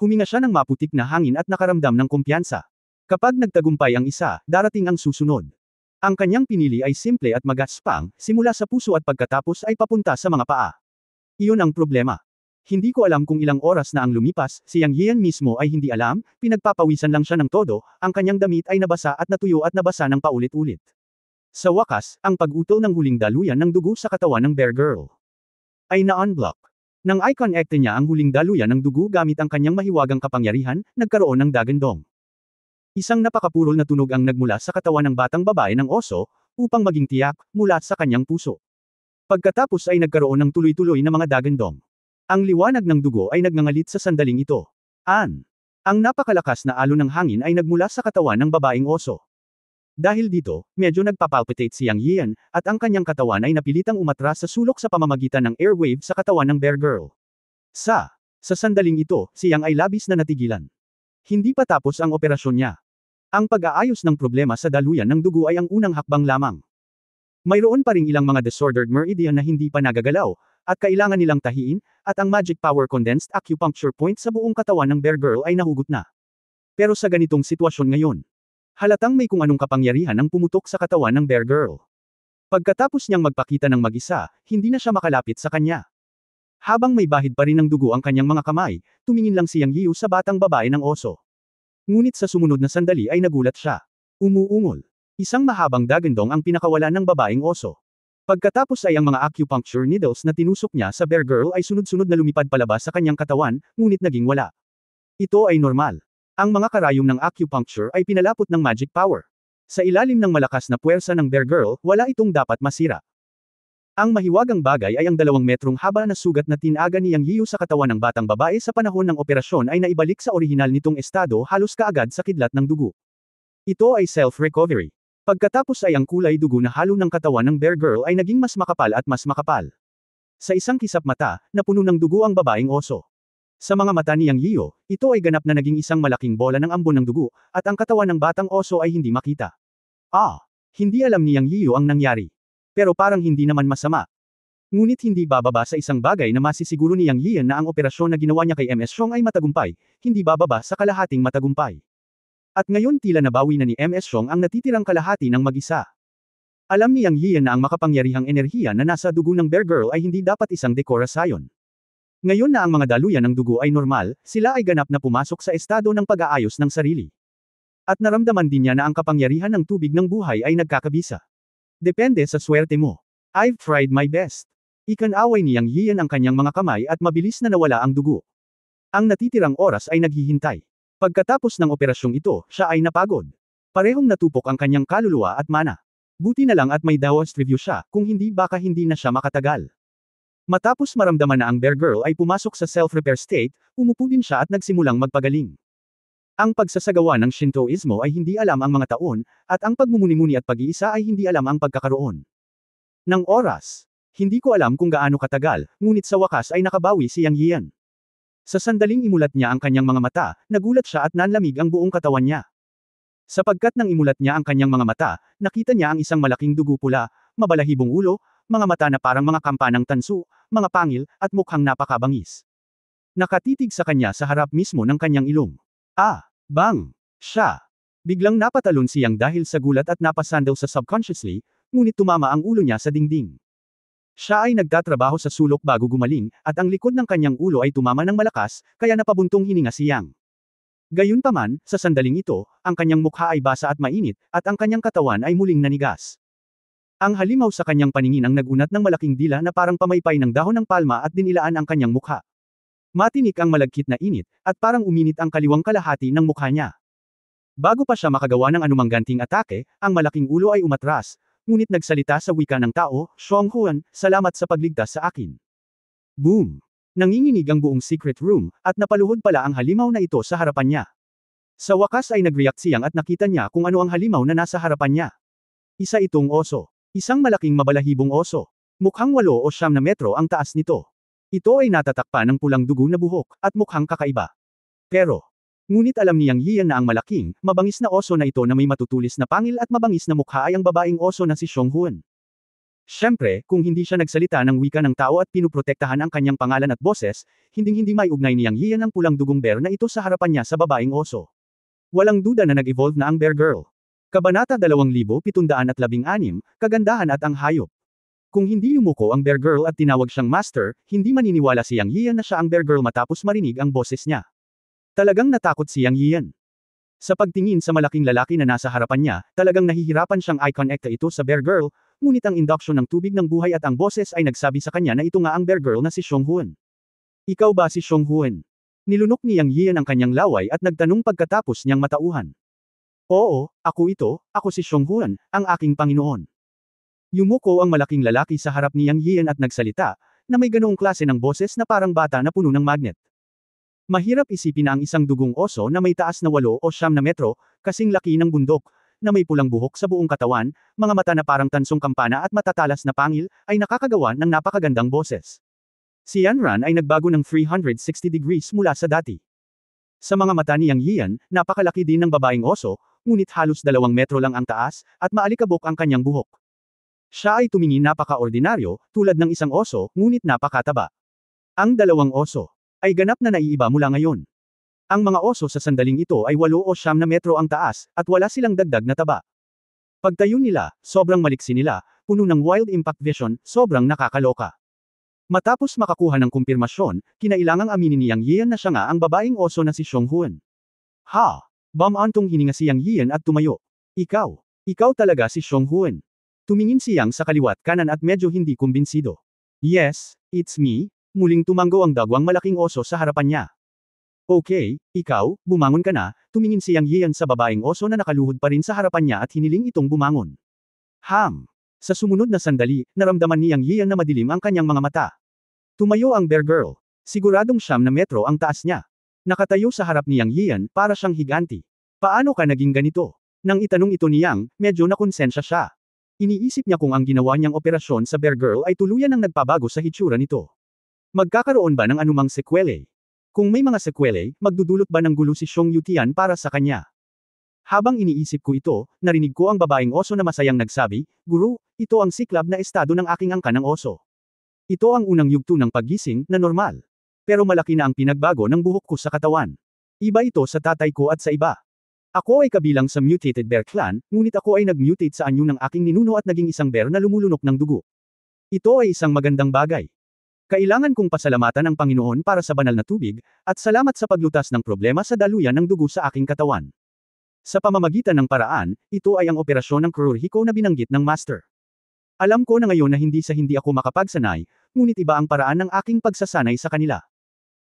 Huminga siya ng maputik na hangin at nakaramdam ng kumpiyansa. Kapag nagtagumpay ang isa, darating ang susunod. Ang kanyang pinili ay simple at magaspang, simula sa puso at pagkatapos ay papunta sa mga paa. Iyon ang problema. Hindi ko alam kung ilang oras na ang lumipas, si Yang Yian mismo ay hindi alam, pinagpapawisan lang siya ng todo, ang kanyang damit ay nabasa at natuyo at nabasa ng paulit-ulit. Sa wakas, ang pag-utol ng huling daluyan ng dugo sa katawan ng Bear Girl ay na-unblock. Nang i-connect niya ang huling daluyan ng dugo gamit ang kanyang mahiwagang kapangyarihan, nagkaroon ng dagandong. Isang napakapurol na tunog ang nagmula sa katawan ng batang babae ng oso, upang maging tiyak, mula sa kanyang puso. Pagkatapos ay nagkaroon ng tuloy-tuloy na mga dagandong. Ang liwanag ng dugo ay nagngangalit sa sandaling ito. Ang napakalakas na alon ng hangin ay nagmula sa katawan ng babaeng oso. Dahil dito, medyo nagpapalpitate si Yang Yian, at ang kanyang katawan ay napilitang umatras sa sulok sa pamamagitan ng airwave sa katawan ng Bear Girl. Sa sandaling ito, si Yang ay labis na natigilan. Hindi pa tapos ang operasyon niya. Ang pag-aayos ng problema sa daluyan ng dugo ay ang unang hakbang lamang. Mayroon pa ring ilang mga disordered meridian na hindi pa nagagalaw, at kailangan nilang tahiin, at ang magic power condensed acupuncture point sa buong katawan ng Bear Girl ay nahugot na. Pero sa ganitong sitwasyon ngayon, halatang may kung anong kapangyarihan ang pumutok sa katawan ng Bear Girl. Pagkatapos niyang magpakita ng mag-isa, hindi na siya makalapit sa kanya. Habang may bahid pa rin ng dugo ang kanyang mga kamay, tumingin lang si Yang Yiu sa batang babae ng oso. Ngunit sa sumunod na sandali ay nagulat siya. Umuungol. Isang mahabang dagandong ang pinakawala ng babaeng oso. Pagkatapos ay ang mga acupuncture needles na tinusok niya sa Bear Girl ay sunod-sunod na lumipad palabas sa kanyang katawan, ngunit naging wala. Ito ay normal. Ang mga karayom ng acupuncture ay pinalapot ng magic power. Sa ilalim ng malakas na puwersa ng Bear Girl, wala itong dapat masira. Ang mahiwagang bagay ay ang 2 metrong haba na sugat na tinaga ni Yang Yiu sa katawan ng batang babae sa panahon ng operasyon ay naibalik sa orihinal nitong estado halos kaagad sa kidlat ng dugo. Ito ay self-recovery. Pagkatapos ay ang kulay dugo na halo ng katawan ng Bear Girl ay naging mas makapal at mas makapal. Sa isang kisap mata, napuno ng dugo ang babaeng oso. Sa mga mata ni Yang Yiu, ito ay ganap na naging isang malaking bola ng ambon ng dugo, at ang katawan ng batang oso ay hindi makita. Hindi alam ni Yang Yiu ang nangyari. Pero parang hindi naman masama. Ngunit hindi bababa sa isang bagay na masisiguro ni Yang Yian na ang operasyon na ginawa niya kay MS Xiong ay matagumpay, hindi bababa sa kalahating matagumpay. At ngayon tila nabawi na ni MS Xiong ang natitirang kalahati ng mag-isa. Alam ni Yang Yian na ang makapangyarihang enerhiya na nasa dugo ng Bear Girl ay hindi dapat isang dekorasyon. Ngayon na ang mga daluyan ng dugo ay normal, sila ay ganap na pumasok sa estado ng pag-aayos ng sarili. At naramdaman din niya na ang kapangyarihan ng tubig ng buhay ay nagkakabisa. Depende sa swerte mo. I've tried my best. Ikanaway ni Yang Yian ang kanyang mga kamay at mabilis na nawala ang dugo. Ang natitirang oras ay naghihintay. Pagkatapos ng operasyong ito, siya ay napagod. Parehong natupok ang kanyang kaluluwa at mana. Buti na lang at may Daoist review siya, kung hindi baka hindi na siya makatagal. Matapos maramdaman na ang Bear Girl ay pumasok sa self-repair state, umupo din siya at nagsimulang magpagaling. Ang pagsasagawa ng Shintoismo ay hindi alam ang mga taon, at ang pagmumuni-muni at pag-iisa ay hindi alam ang pagkakaroon ng oras. Hindi ko alam kung gaano katagal, ngunit sa wakas ay nakabawi si Yang Yian. Sa sandaling imulat niya ang kanyang mga mata, nagulat siya at nanlamig ang buong katawan niya. Sapagkat nang imulat niya ang kanyang mga mata, nakita niya ang isang malaking dugo pula, mabalahibong ulo, mga mata na parang mga kampanang tansu, mga pangil, at mukhang napakabangis. Nakatitig sa kanya sa harap mismo ng kanyang ilong. Bang! Siya! Biglang napatalon siyang dahil sa gulat at napasandaw sa subconsciously, ngunit tumama ang ulo niya sa dingding. Siya ay nagtatrabaho sa sulok bago gumaling, at ang likod ng kanyang ulo ay tumama ng malakas, kaya napabuntong hininga si Yang. Gayunpaman, sa sandaling ito, ang kanyang mukha ay basa at mainit, at ang kanyang katawan ay muling nanigas. Ang halimaw sa kanyang paningin ang nagunat ng malaking dila na parang pamaypay ng dahon ng palma at dinilaan ang kanyang mukha. Matinik ang malagkit na init, at parang uminit ang kaliwang kalahati ng mukha niya. Bago pa siya makagawa ng anumang ganting atake, ang malaking ulo ay umatras, ngunit nagsalita sa wika ng tao, Xionghuan, salamat sa pagligtas sa akin. Boom! Nanginginig ang buong secret room, at napaluhod pala ang halimaw na ito sa harapan niya. Sa wakas ay nag-react siyang at nakita niya kung ano ang halimaw na nasa harapan niya. Isa itong oso. Isang malaking mabalahibong oso. Mukhang 8 o 9 na metro ang taas nito. Ito ay natatakpan ng pulang dugo na buhok, at mukhang kakaiba. Pero, ngunit alam ni Yang Yian na ang malaking, mabangis na oso na ito na may matutulis na pangil at mabangis na mukha ay ang babaeng oso na si Xionghuan. Siyempre, kung hindi siya nagsalita ng wika ng tao at pinuprotektahan ang kanyang pangalan at boses, hinding-hindi may ugnay ni Yang Yian ang pulang dugong bear na ito sa harapan niya sa babaeng oso. Walang duda na nag-evolve na ang Bear Girl. Kabanata 2716, Kagandahan at ang Hayop. Kung hindi yumuko ang bear girl at tinawag siyang master, hindi maniniwala si Yang Yian na siya ang bear girl matapos marinig ang boses niya. Talagang natakot si Yang Yian. Sa pagtingin sa malaking lalaki na nasa harapan niya, talagang nahihirapan siyang i-connect ito sa bear girl, ngunit ang induction ng tubig ng buhay at ang boses ay nagsabi sa kanya na ito nga ang bear girl na si Xiong Huan. Ikaw ba si Xiong Huan? Nilunok ni Yang Yian ang kanyang laway at nagtanong pagkatapos niyang matauhan. Oo, ako si Xiong Huan, ang aking Panginoon. Yumuko ang malaking lalaki sa harap ni Yang Yian at nagsalita, na may ganoong klase ng boses na parang bata na puno ng magnet. Mahirap isipin na ang isang dugong oso na may taas na 8 o 9 na metro, kasing laki ng bundok, na may pulang buhok sa buong katawan, mga mata na parang tansong kampana at matatalas na pangil, ay nakakagawa ng napakagandang boses. Si Yan Ran ay nagbago ng 360 degrees mula sa dati. Sa mga mata ni Yang Yian, napakalaki din ng babaeng oso, ngunit halos 2 metro lang ang taas, at maalikabok ang kanyang buhok. Siya ay tumingin napaka-ordinaryo, tulad ng isang oso, ngunit napakataba. Ang dalawang oso ay ganap na naiiba mula ngayon. Ang mga oso sa sandaling ito ay 8 o 9 na metro ang taas, at wala silang dagdag na taba. Pagtayo nila, sobrang maliksi nila, puno ng wild impact vision, sobrang nakakaloka. Matapos makakuha ng kumpirmasyon, kinailangang aminin ni Yang Yian na siya nga ang babaeng oso na si Xiong Huan. Ha! Bamantong hininga si Yang Yian at tumayo. Ikaw talaga si Xiong Huan. Tumingin si Yang sa kaliwat kanan at medyo hindi kumbinsido. Yes, it's me, muling tumanggo ang dagwang malaking oso sa harapan niya. Okay, ikaw, bumangon ka na, tumingin si Yang Yian sa babaeng oso na nakaluhod pa rin sa harapan niya at hiniling itong bumangon. Sa sumunod na sandali, naramdaman ni Yang Yian na madilim ang kanyang mga mata. Tumayo ang bear girl. Siguradong 9 na metro ang taas niya. Nakatayo sa harap ni Yang Yian para siyang higanti. Paano ka naging ganito? Nang itanong ito ni Yang, medyo nakonsensya siya. Iniisip niya kung ang ginawa niyang operasyon sa bear girl ay tuluyan ng nagpabago sa hitsura nito. Magkakaroon ba ng anumang sekwele? Kung may mga sekwele, magdudulot ba ng gulo si Xiong Yutian para sa kanya? Habang iniisip ko ito, narinig ko ang babaeng oso na masayang nagsabi, Guru, ito ang siklab na estado ng aking angka ng oso. Ito ang unang yugto ng paggising, na normal. Pero malaki na ang pinagbago ng buhok ko sa katawan. Iba ito sa tatay ko at sa iba. Ako ay kabilang sa mutated bear clan, ngunit ako ay nag-mutate sa anyo ng aking ninuno at naging isang bear na lumulunok ng dugo. Ito ay isang magandang bagay. Kailangan kong pasalamatan ang Panginoon para sa banal na tubig, at salamat sa paglutas ng problema sa daluyan ng dugo sa aking katawan. Sa pamamagitan ng paraan, ito ay ang operasyon ng Kurohiko na binanggit ng Master. Alam ko na ngayon na hindi ako makapagsanay, ngunit iba ang paraan ng aking pagsasanay sa kanila.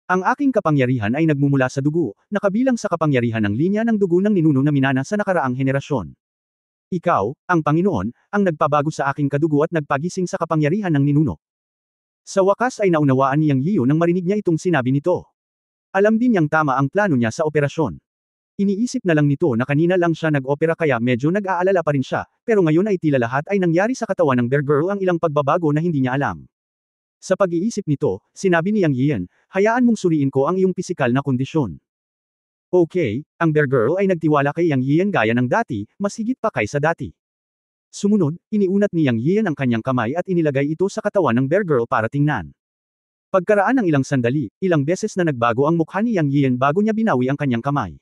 Ang aking kapangyarihan ay nagmumula sa dugo, na kabilang sa kapangyarihan ng linya ng dugo ng ninuno na minana sa nakaraang henerasyon. Ikaw, ang Panginoon, ang nagpabago sa aking kadugo at nagpagising sa kapangyarihan ng ninuno. Sa wakas ay naunawaan ni Yang Yiu nang marinig niya itong sinabi nito. Alam din niyang tama ang plano niya sa operasyon. Iniisip na lang nito na kanina lang siya nag-opera kaya medyo nag-aalala pa rin siya, pero ngayon ay tila lahat ay nangyari sa katawan ng bear girl ang ilang pagbabago na hindi niya alam. Sa pag-iisip nito, sinabi ni Yang Yian, hayaan mong suriin ko ang iyong pisikal na kondisyon. Okay, ang bear girl ay nagtiwala kay Yang Yian gaya ng dati, mas higit pa kaysa dati. Sumunod, iniunat ni Yang Yian ang kanyang kamay at inilagay ito sa katawan ng bear girl para tingnan. Pagkaraan ng ilang sandali, ilang beses na nagbago ang mukha ni Yang Yian bago niya binawi ang kanyang kamay.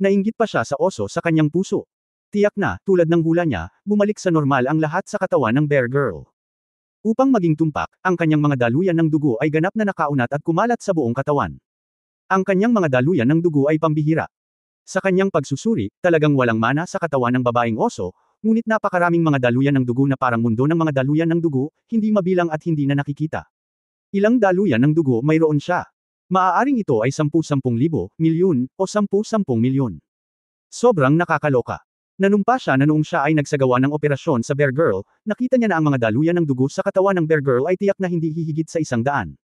Nainggit pa siya sa oso sa kanyang puso. Tiyak na, tulad ng hula niya, bumalik sa normal ang lahat sa katawan ng bear girl. Upang maging tumpak, ang kanyang mga daluyan ng dugo ay ganap na nakaunat at kumalat sa buong katawan. Ang kanyang mga daluyan ng dugo ay pambihira. Sa kanyang pagsusuri, talagang walang mana sa katawan ng babaeng oso, ngunit napakaraming mga daluyan ng dugo na parang mundo ng mga daluyan ng dugo, hindi mabilang at hindi na nakikita. Ilang daluyan ng dugo mayroon siya. Maaaring ito ay 10,000,000, milyon, o 10,000,000 milyon. Sobrang nakakaloka. Nanumpa siya na noong siya ay nagsagawa ng operasyon sa bear girl, nakita niya na ang mga daluyan ng dugo sa katawan ng bear girl ay tiyak na hindi hihigit sa 100.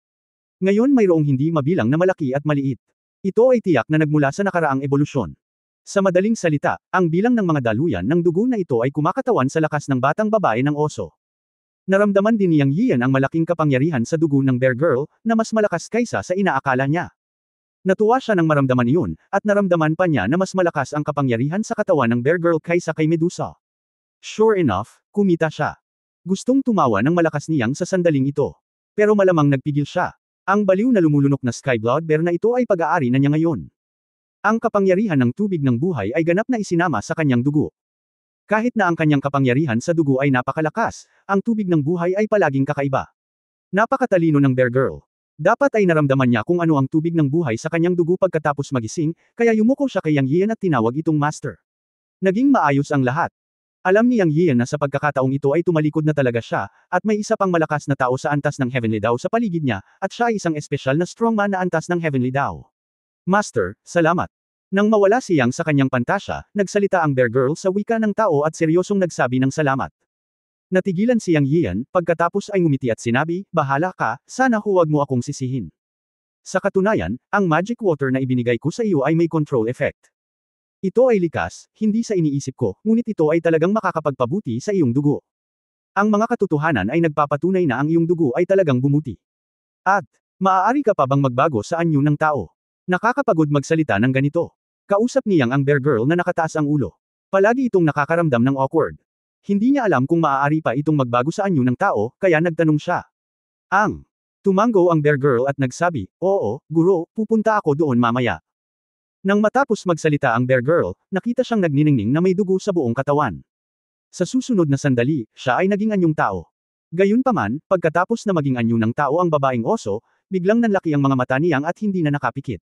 Ngayon mayroong hindi mabilang na malaki at maliit. Ito ay tiyak na nagmula sa nakaraang ebolusyon. Sa madaling salita, ang bilang ng mga daluyan ng dugo na ito ay kumakatawan sa lakas ng batang babae ng oso. Naramdaman din ni Yang Yian ang malaking kapangyarihan sa dugo ng bear girl, na mas malakas kaysa sa inaakala niya. Natuwa siya nang maramdaman iyon, at naramdaman pa niya na mas malakas ang kapangyarihan sa katawan ng bear girl kaysa kay Medusa. Sure enough, kumita siya. Gustong tumawa ng malakas ni Yang sa sandaling ito. Pero malamang nagpigil siya. Ang baliw na lumulunok na Sky Blood Bear na ito ay pag-aari na niya ngayon. Ang kapangyarihan ng tubig ng buhay ay ganap na isinama sa kanyang dugo. Kahit na ang kanyang kapangyarihan sa dugo ay napakalakas, ang tubig ng buhay ay palaging kakaiba. Napakatalino ng Bear Girl. Dapat ay naramdaman niya kung ano ang tubig ng buhay sa kanyang dugo pagkatapos magising, kaya yumuko siya kay Yang Yian at tinawag itong Master. Naging maayos ang lahat. Alam ni Yang Yian na sa pagkakataong ito ay tumalikod na talaga siya, at may isa pang malakas na tao sa antas ng Heavenly Dao sa paligid niya, at siya ay isang espesyal na strongman na antas ng Heavenly Dao. Master, salamat. Nang mawala si Yang sa kanyang pantasya, nagsalita ang Bear Girl sa wika ng tao at seryosong nagsabi ng salamat. Natigilan si Yang Yian, pagkatapos ay ngumiti at sinabi, bahala ka, sana huwag mo akong sisihin. Sa katunayan, ang magic water na ibinigay ko sa iyo ay may control effect. Ito ay likas, hindi sa iniisip ko, ngunit ito ay talagang makakapagpabuti sa iyong dugo. Ang mga katotohanan ay nagpapatunay na ang iyong dugo ay talagang bumuti. At, maaari ka pa bang magbago sa anyo ng tao? Nakakapagod magsalita ng ganito. Kausap niyang ang Bear Girl na nakataas ang ulo. Palagi itong nakakaramdam ng awkward. Hindi niya alam kung maaari pa itong magbago sa anyo ng tao, kaya nagtanong siya. Tumango ang Bear Girl at nagsabi, oo, guro, pupunta ako doon mamaya. Nang matapos magsalita ang Bear Girl, nakita siyang nagniningning na may dugo sa buong katawan. Sa susunod na sandali, siya ay naging anyong tao. Gayunpaman, pagkatapos na maging anyo ng tao ang babaeng oso, biglang nanlaki ang mga mata niyang at hindi na nakapikit.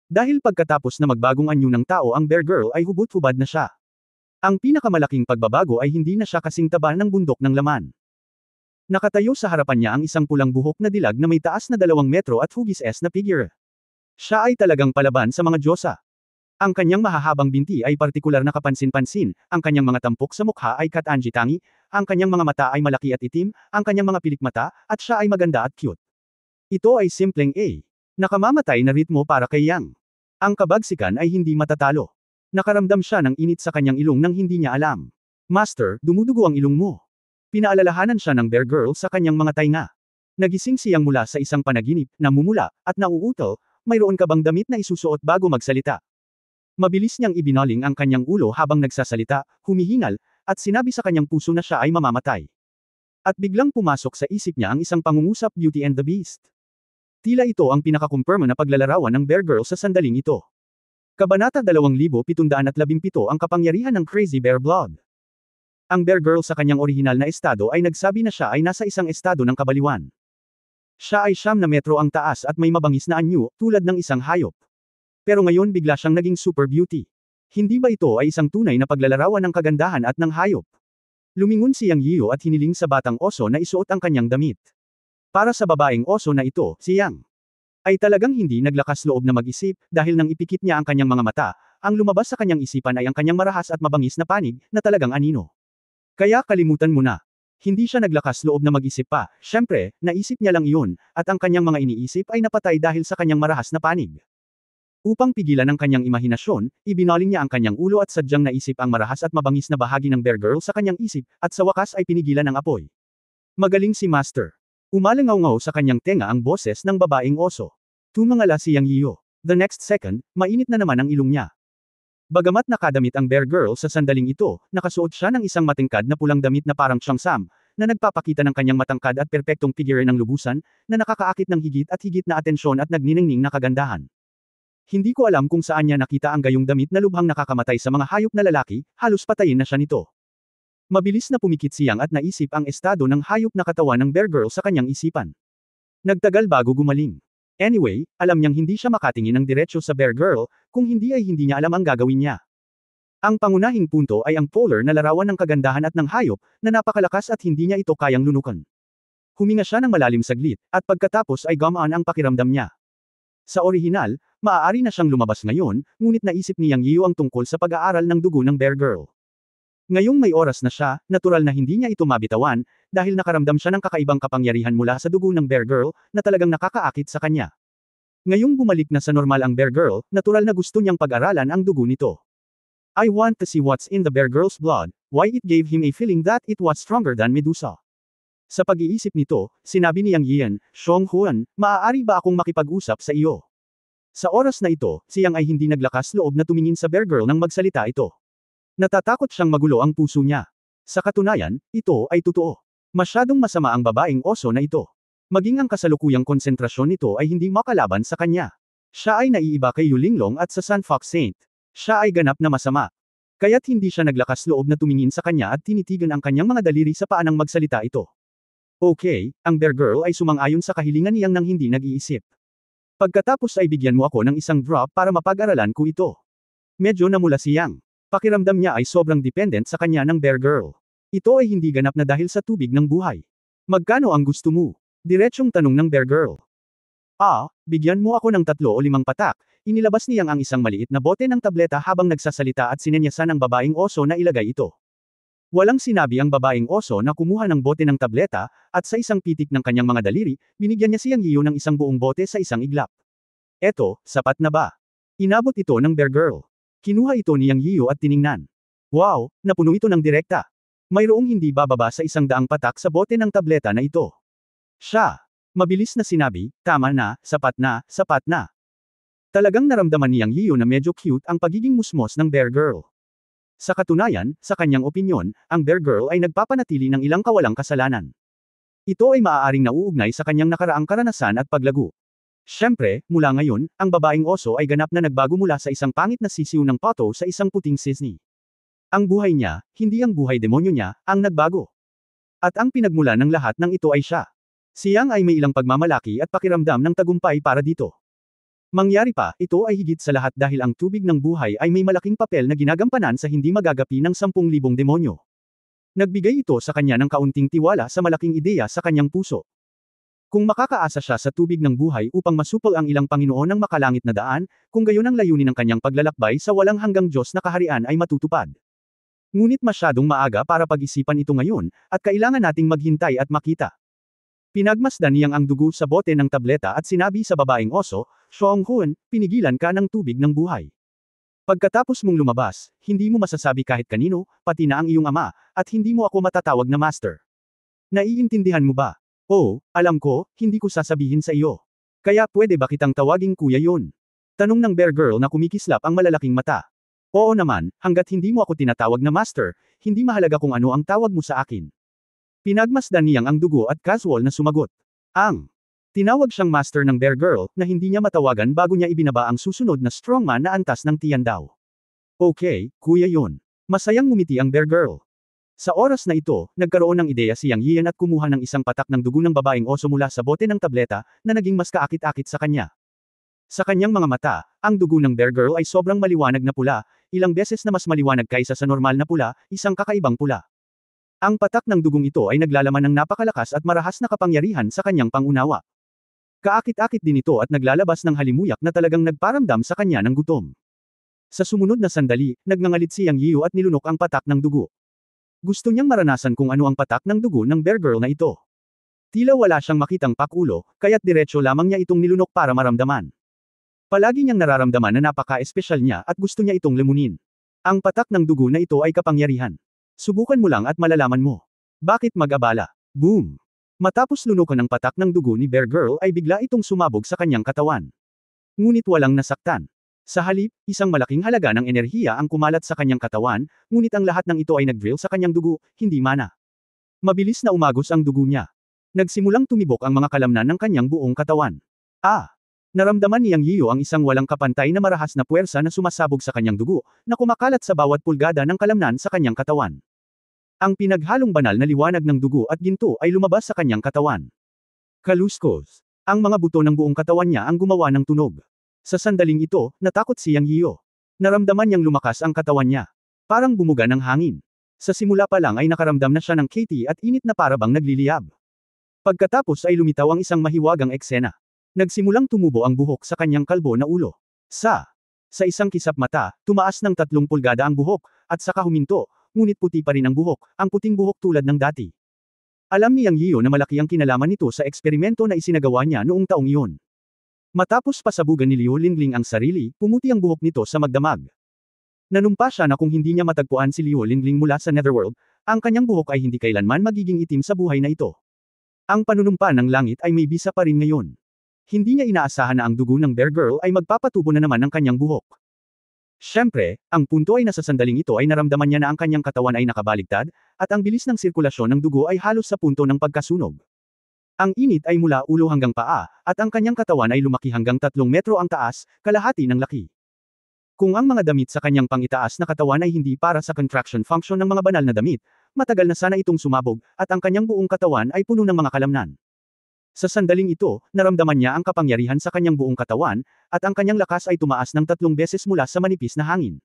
Dahil pagkatapos na magbagong anyo ng tao ang Bear Girl ay hubot-hubad na siya. Ang pinakamalaking pagbabago ay hindi na siya kasing taba ng bundok ng laman. Nakatayo sa harapan niya ang isang pulang buhok na dilag na may taas na 2 metro at hugis S na figure. Siya ay talagang palaban sa mga diyosa. Ang kanyang mahahabang binti ay partikular na kapansin-pansin, ang kanyang mga tampok sa mukha ay katangi-tangi, ang kanyang mga mata ay malaki at itim, ang kanyang mga pilikmata, at siya ay maganda at cute. Ito ay simpleng A. Nakamamatay na ritmo para kay Yang. Ang kabagsikan ay hindi matatalo. Nakaramdam siya ng init sa kanyang ilong nang hindi niya alam. Master, dumudugo ang ilong mo. Pinaalalahanan siya ng Bear Girl sa kanyang mga tainga. Nagising siyang mula sa isang panaginip, namumula, at nauutal, mayroon ka bang damit na isusuot bago magsalita? Mabilis niyang ibinaling ang kanyang ulo habang nagsasalita, humihingal, at sinabi sa kanyang puso na siya ay mamamatay. At biglang pumasok sa isip niya ang isang pangungusap Beauty and the Beast. Tila ito ang pinakakumpirma na paglalarawan ng Bear Girl sa sandaling ito. Kabanata 2717 ang kapangyarihan ng Crazy Bear Blood. Ang Bear Girl sa kanyang orihinal na estado ay nagsabi na siya ay nasa isang estado ng kabaliwan. Siya ay 9 metro ang taas at may mabangis na anyo, tulad ng isang hayop. Pero ngayon bigla siyang naging super beauty. Hindi ba ito ay isang tunay na paglalarawan ng kagandahan at ng hayop? Lumingon si Yang Yiyo at hiniling sa batang oso na isuot ang kanyang damit. Para sa babaeng oso na ito, si Yang ay talagang hindi naglakas loob na mag-isip, dahil nang ipikit niya ang kanyang mga mata, ang lumabas sa kanyang isipan ay ang kanyang marahas at mabangis na panig, na talagang anino. Kaya kalimutan mo na. Hindi siya naglakas loob na mag-isip pa, syempre, naisip niya lang iyon, at ang kanyang mga iniisip ay napatay dahil sa kanyang marahas na panig. Upang pigilan ang kanyang imahinasyon, ibinaling niya ang kanyang ulo at sadyang naisip ang marahas at mabangis na bahagi ng Bear Girl sa kanyang isip, at sa wakas ay pinigilan ng apoy. Magaling si Master. Umalangaw-ngaw sa kanyang tenga ang boses ng babaeng oso. Tumangala si Yang Yiyo. The next second, mainit na naman ang ilong niya. Bagamat nakadamit ang Bear Girl sa sandaling ito, nakasuot siya ng isang matingkad na pulang damit na parang Cheongsam, na nagpapakita ng kanyang matangkad at perpektong figure ng lubusan, na nakakaakit ng higit na atensyon at nagniningning na kagandahan. Hindi ko alam kung saan niya nakita ang gayong damit na lubhang nakakamatay sa mga hayop na lalaki, halos patayin na siya nito. Mabilis na pumikit si Yang at naisip ang estado ng hayop na katawan ng Bear Girl sa kanyang isipan. Nagtagal bago gumaling. Anyway, alam niyang hindi siya makatingin ng diretso sa Bear Girl, kung hindi ay hindi niya alam ang gagawin niya. Ang pangunahing punto ay ang polar na larawan ng kagandahan at ng hayop, na napakalakas at hindi niya ito kayang lunukan. Huminga siya ng malalim saglit, at pagkatapos ay gumaan ang pakiramdam niya. Sa orihinal, maaari na siyang lumabas ngayon, ngunit naisip ni Yang Yiyo ang tungkol sa pag-aaral ng dugo ng Bear Girl. Ngayong may oras na siya, natural na hindi niya ito mabitawan, dahil nakaramdam siya ng kakaibang kapangyarihan mula sa dugo ng Bear Girl, na talagang nakakaakit sa kanya. Ngayong bumalik na sa normal ang Bear Girl, natural na gusto niyang pag-aralan ang dugo nito. I want to see what's in the Bear Girl's blood, why it gave him a feeling that it was stronger than Medusa. Sa pag-iisip nito, sinabi ni Yang Yian, Xiong Huan, maaari ba akong makipag-usap sa iyo? Sa oras na ito, si Yang ay hindi naglakas loob na tumingin sa Bear Girl nang magsalita ito. Natatakot siyang magulo ang puso niya. Sa katunayan, ito ay totoo. Masyadong masama ang babaeng oso na ito. Maging ang kasalukuyang konsentrasyon nito ay hindi makalaban sa kanya. Siya ay naiiba kay Yulinglong at sa Sun Fox Saint. Siya ay ganap na masama. Kaya't hindi siya naglakas loob na tumingin sa kanya at tinitigan ang kanyang mga daliri sa paa nang magsalita ito. Okay, ang bear girl ay sumang-ayon sa kahilingan niyang nang hindi nag-iisip. Pagkatapos ay bigyan mo ako ng isang drop para mapag-aralan ko ito. Medyo namula si Yang. Pakiramdam niya ay sobrang dependent sa kanya ng bear girl. Ito ay hindi ganap na dahil sa tubig ng buhay. Magkano ang gusto mo? Diretsyong tanong ng bear girl. Bigyan mo ako ng 3 o 5 patak. Inilabas niyang ang isang maliit na bote ng tableta habang nagsasalita at sinenyasan ang babaeng oso na ilagay ito. Walang sinabi ang babaeng oso na kumuha ng bote ng tableta, at sa isang pitik ng kanyang mga daliri, binigyan niya si Yang Yiyo ng isang buong bote sa isang iglap. Eto, sapat na ba? Inabot ito ng bear girl. Kinuha ito ni Yang Yiyo at tiningnan. Wow, napuno ito ng direkta. Mayroong hindi bababa sa 100 patak sa bote ng tableta na ito. Siya. Mabilis na sinabi, tama na, sapat na, sapat na. Talagang naramdaman ni Yang Yiyo na medyo cute ang pagiging musmos ng bear girl. Sa katunayan, sa kanyang opinyon, ang bear girl ay nagpapanatili ng ilang kawalang kasalanan. Ito ay maaaring nauugnay sa kanyang nakaraang karanasan at paglago. Siyempre, mula ngayon, ang babaeng oso ay ganap na nagbago mula sa isang pangit na sisiw ng pato sa isang puting sisni. Ang buhay niya, hindi ang buhay demonyo niya, ang nagbago. At ang pinagmula ng lahat ng ito ay siya. Si Yang ay may ilang pagmamalaki at pakiramdam ng tagumpay para dito. Mangyari pa, ito ay higit sa lahat dahil ang tubig ng buhay ay may malaking papel na ginagampanan sa hindi magagapi ng 10,000 demonyo. Nagbigay ito sa kanya ng kaunting tiwala sa malaking ideya sa kanyang puso. Kung makakaasa siya sa tubig ng buhay upang masupol ang ilang Panginoon ng makalangit na daan, kung gayon ang layunin ng kanyang paglalakbay sa walang hanggang Diyos na kaharian ay matutupad. Ngunit masyadong maaga para pag-isipan ito ngayon, at kailangan nating maghintay at makita. Pinagmasdan niyang ang dugo sa bote ng tableta at sinabi sa babaeng oso, Xionghoon, pinigilan ka ng tubig ng buhay. Pagkatapos mong lumabas, hindi mo masasabi kahit kanino, pati na ang iyong ama, at hindi mo ako matatawag na master. Naiintindihan mo ba? Oo, alam ko, hindi ko sasabihin sa iyo. Kaya pwede ba kitang tawaging kuya yon? Tanong ng bear girl na kumikislap ang malalaking mata. Oo naman, hanggat hindi mo ako tinatawag na master, hindi mahalaga kung ano ang tawag mo sa akin. Pinagmasdan niyang ang dugo at casual na sumagot. Tinawag siyang master ng bear girl na hindi niya matawagan bago niya ibinaba ang susunod na strongman na antas ng tiyan daw. Okay, kuya yon. Masayang ngumiti ang bear girl. Sa oras na ito, nagkaroon ng ideya si Yang Yiyan at kumuha ng isang patak ng dugo ng babaeng oso mula sa bote ng tableta na naging mas kaakit-akit sa kanya. Sa kanyang mga mata, ang dugo ng bear girl ay sobrang maliwanag na pula, ilang beses na mas maliwanag kaysa sa normal na pula, isang kakaibang pula. Ang patak ng dugong ito ay naglalaman ng napakalakas at marahas na kapangyarihan sa kanyang pangunawa. Kaakit-akit din ito at naglalabas ng halimuyak na talagang nagparamdam sa kanya ng gutom. Sa sumunod na sandali, nagngangalit si Yang Yiyo at nilunok ang patak ng dugo. Gusto niyang maranasan kung ano ang patak ng dugo ng bear girl na ito. Tila wala siyang makitang pakulo, kaya't diretso lamang niya itong nilunok para maramdaman. Palagi niyang nararamdaman na napaka-espesyal niya at gusto niya itong lamunin. Ang patak ng dugo na ito ay kapangyarihan. Subukan mo lang at malalaman mo. Bakit mag-abala? Boom! Matapos lunukan ang patak ng dugo ni bear girl ay bigla itong sumabog sa kanyang katawan. Ngunit walang nasaktan. Sa halip, isang malaking halaga ng enerhiya ang kumalat sa kanyang katawan, ngunit ang lahat ng ito ay nag-drill sa kanyang dugo, hindi mana. Mabilis na umagos ang dugo niya. Nagsimulang tumibok ang mga kalamnan ng kanyang buong katawan. Naramdaman ni Yang Yiyo ang isang walang kapantay na marahas na puwersa na sumasabog sa kanyang dugo, na kumakalat sa bawat pulgada ng kalamnan sa kanyang katawan. Ang pinaghalong banal na liwanag ng dugo at ginto ay lumabas sa kanyang katawan. Kaluskos. Ang mga buto ng buong katawan niya ang gumawa ng tunog. Sa sandaling ito, natakot si Yang Yiyo. Naramdaman niyang lumakas ang katawan niya. Parang bumuga ng hangin. Sa simula pa lang ay nakaramdam na siya ng kati at init na parabang nagliliyab. Pagkatapos ay lumitaw ang isang mahiwagang eksena. Nagsimulang tumubo ang buhok sa kanyang kalbo na ulo. Sa isang kisap mata, tumaas ng 3 pulgada ang buhok, at saka huminto, ngunit puti pa rin ang buhok, ang puting buhok tulad ng dati. Alam ni Yang Yiyo na malaki ang kinalaman nito sa eksperimento na isinagawa niya noong taong iyon. Matapos pasabugan ni Liu Lingling ang sarili, pumuti ang buhok nito sa magdamag. Nanumpa siya na kung hindi niya matagpuan si Liu Lingling mula sa Netherworld, ang kanyang buhok ay hindi kailanman magiging itim sa buhay na ito. Ang panunumpa ng langit ay may bisa pa rin ngayon. Hindi niya inaasahan na ang dugo ng bear girl ay magpapatubo na naman ng kanyang buhok. Siyempre, ang punto ay nasa sandaling ito ay naramdaman niya na ang kanyang katawan ay nakabaligtad, at ang bilis ng sirkulasyon ng dugo ay halos sa punto ng pagkasunog. Ang init ay mula ulo hanggang paa, at ang kanyang katawan ay lumaki hanggang 3 metro ang taas, kalahati ng laki. Kung ang mga damit sa kanyang pangitaas na katawan ay hindi para sa contraction function ng mga banal na damit, matagal na sana itong sumabog, at ang kanyang buong katawan ay puno ng mga kalamnan. Sa sandaling ito, naramdaman niya ang kapangyarihan sa kanyang buong katawan, at ang kanyang lakas ay tumaas ng 3 beses mula sa manipis na hangin.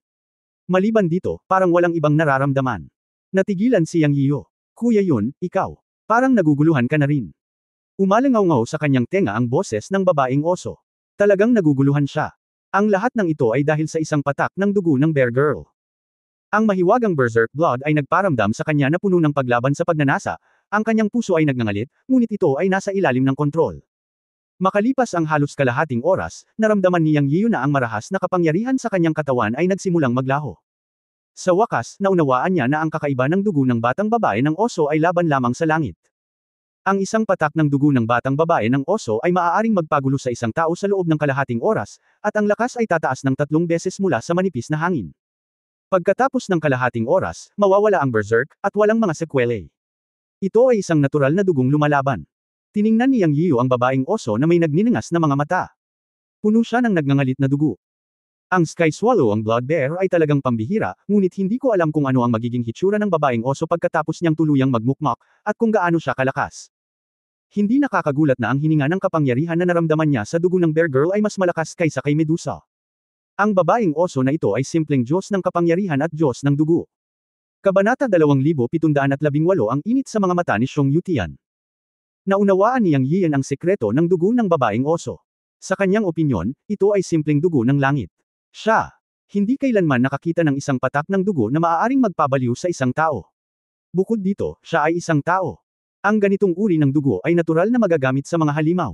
Maliban dito, parang walang ibang nararamdaman. Natigilan si Yang Yiyo. Kuya Yun, ikaw. Parang naguguluhan ka na rin. Umalangaw-ngaw sa kanyang tenga ang boses ng babaeng oso. Talagang naguguluhan siya. Ang lahat ng ito ay dahil sa isang patak ng dugo ng Bear Girl. Ang mahiwagang berserk blood ay nagparamdam sa kanya na puno ng paglaban sa pagnanasa, ang kanyang puso ay nagngangalit, ngunit ito ay nasa ilalim ng kontrol. Makalipas ang halos kalahating oras, naramdaman ni Yang Yiyo na ang marahas na kapangyarihan sa kanyang katawan ay nagsimulang maglaho. Sa wakas, naunawaan niya na ang kakaiba ng dugo ng batang babae ng oso ay laban lamang sa langit. Ang isang patak ng dugo ng batang babae ng oso ay maaaring magpagulo sa isang tao sa loob ng kalahating oras, at ang lakas ay tataas ng 3 beses mula sa manipis na hangin. Pagkatapos ng kalahating oras, mawawala ang berserk, at walang mga sekwele. Ito ay isang natural na dugong lumalaban. Tiningnan ni Yang Yiyo ang babaeng oso na may nagniningas na mga mata. Puno siya ng nagngangalit na dugo. Ang Sky Swallow ang Blood Bear ay talagang pambihira, ngunit hindi ko alam kung ano ang magiging hitsura ng babaeng oso pagkatapos niyang tuluyang magmukmok, at kung gaano siya kalakas. Hindi nakakagulat na ang hininga ng kapangyarihan na naramdaman niya sa dugo ng Bear Girl ay mas malakas kaysa kay Medusa. Ang babaeng oso na ito ay simpleng Diyos ng kapangyarihan at Diyos ng dugo. Kabanata 2718 ang init sa mga mata ni Xiong Yutian. Naunawaan ni Yang Yiyan ang sekreto ng dugo ng babaeng oso. Sa kanyang opinyon, ito ay simpleng dugo ng langit. Siya, hindi kailanman nakakita ng isang patak ng dugo na maaaring magpabaliw sa isang tao. Bukod dito, siya ay isang tao. Ang ganitong uri ng dugo ay natural na magagamit sa mga halimaw.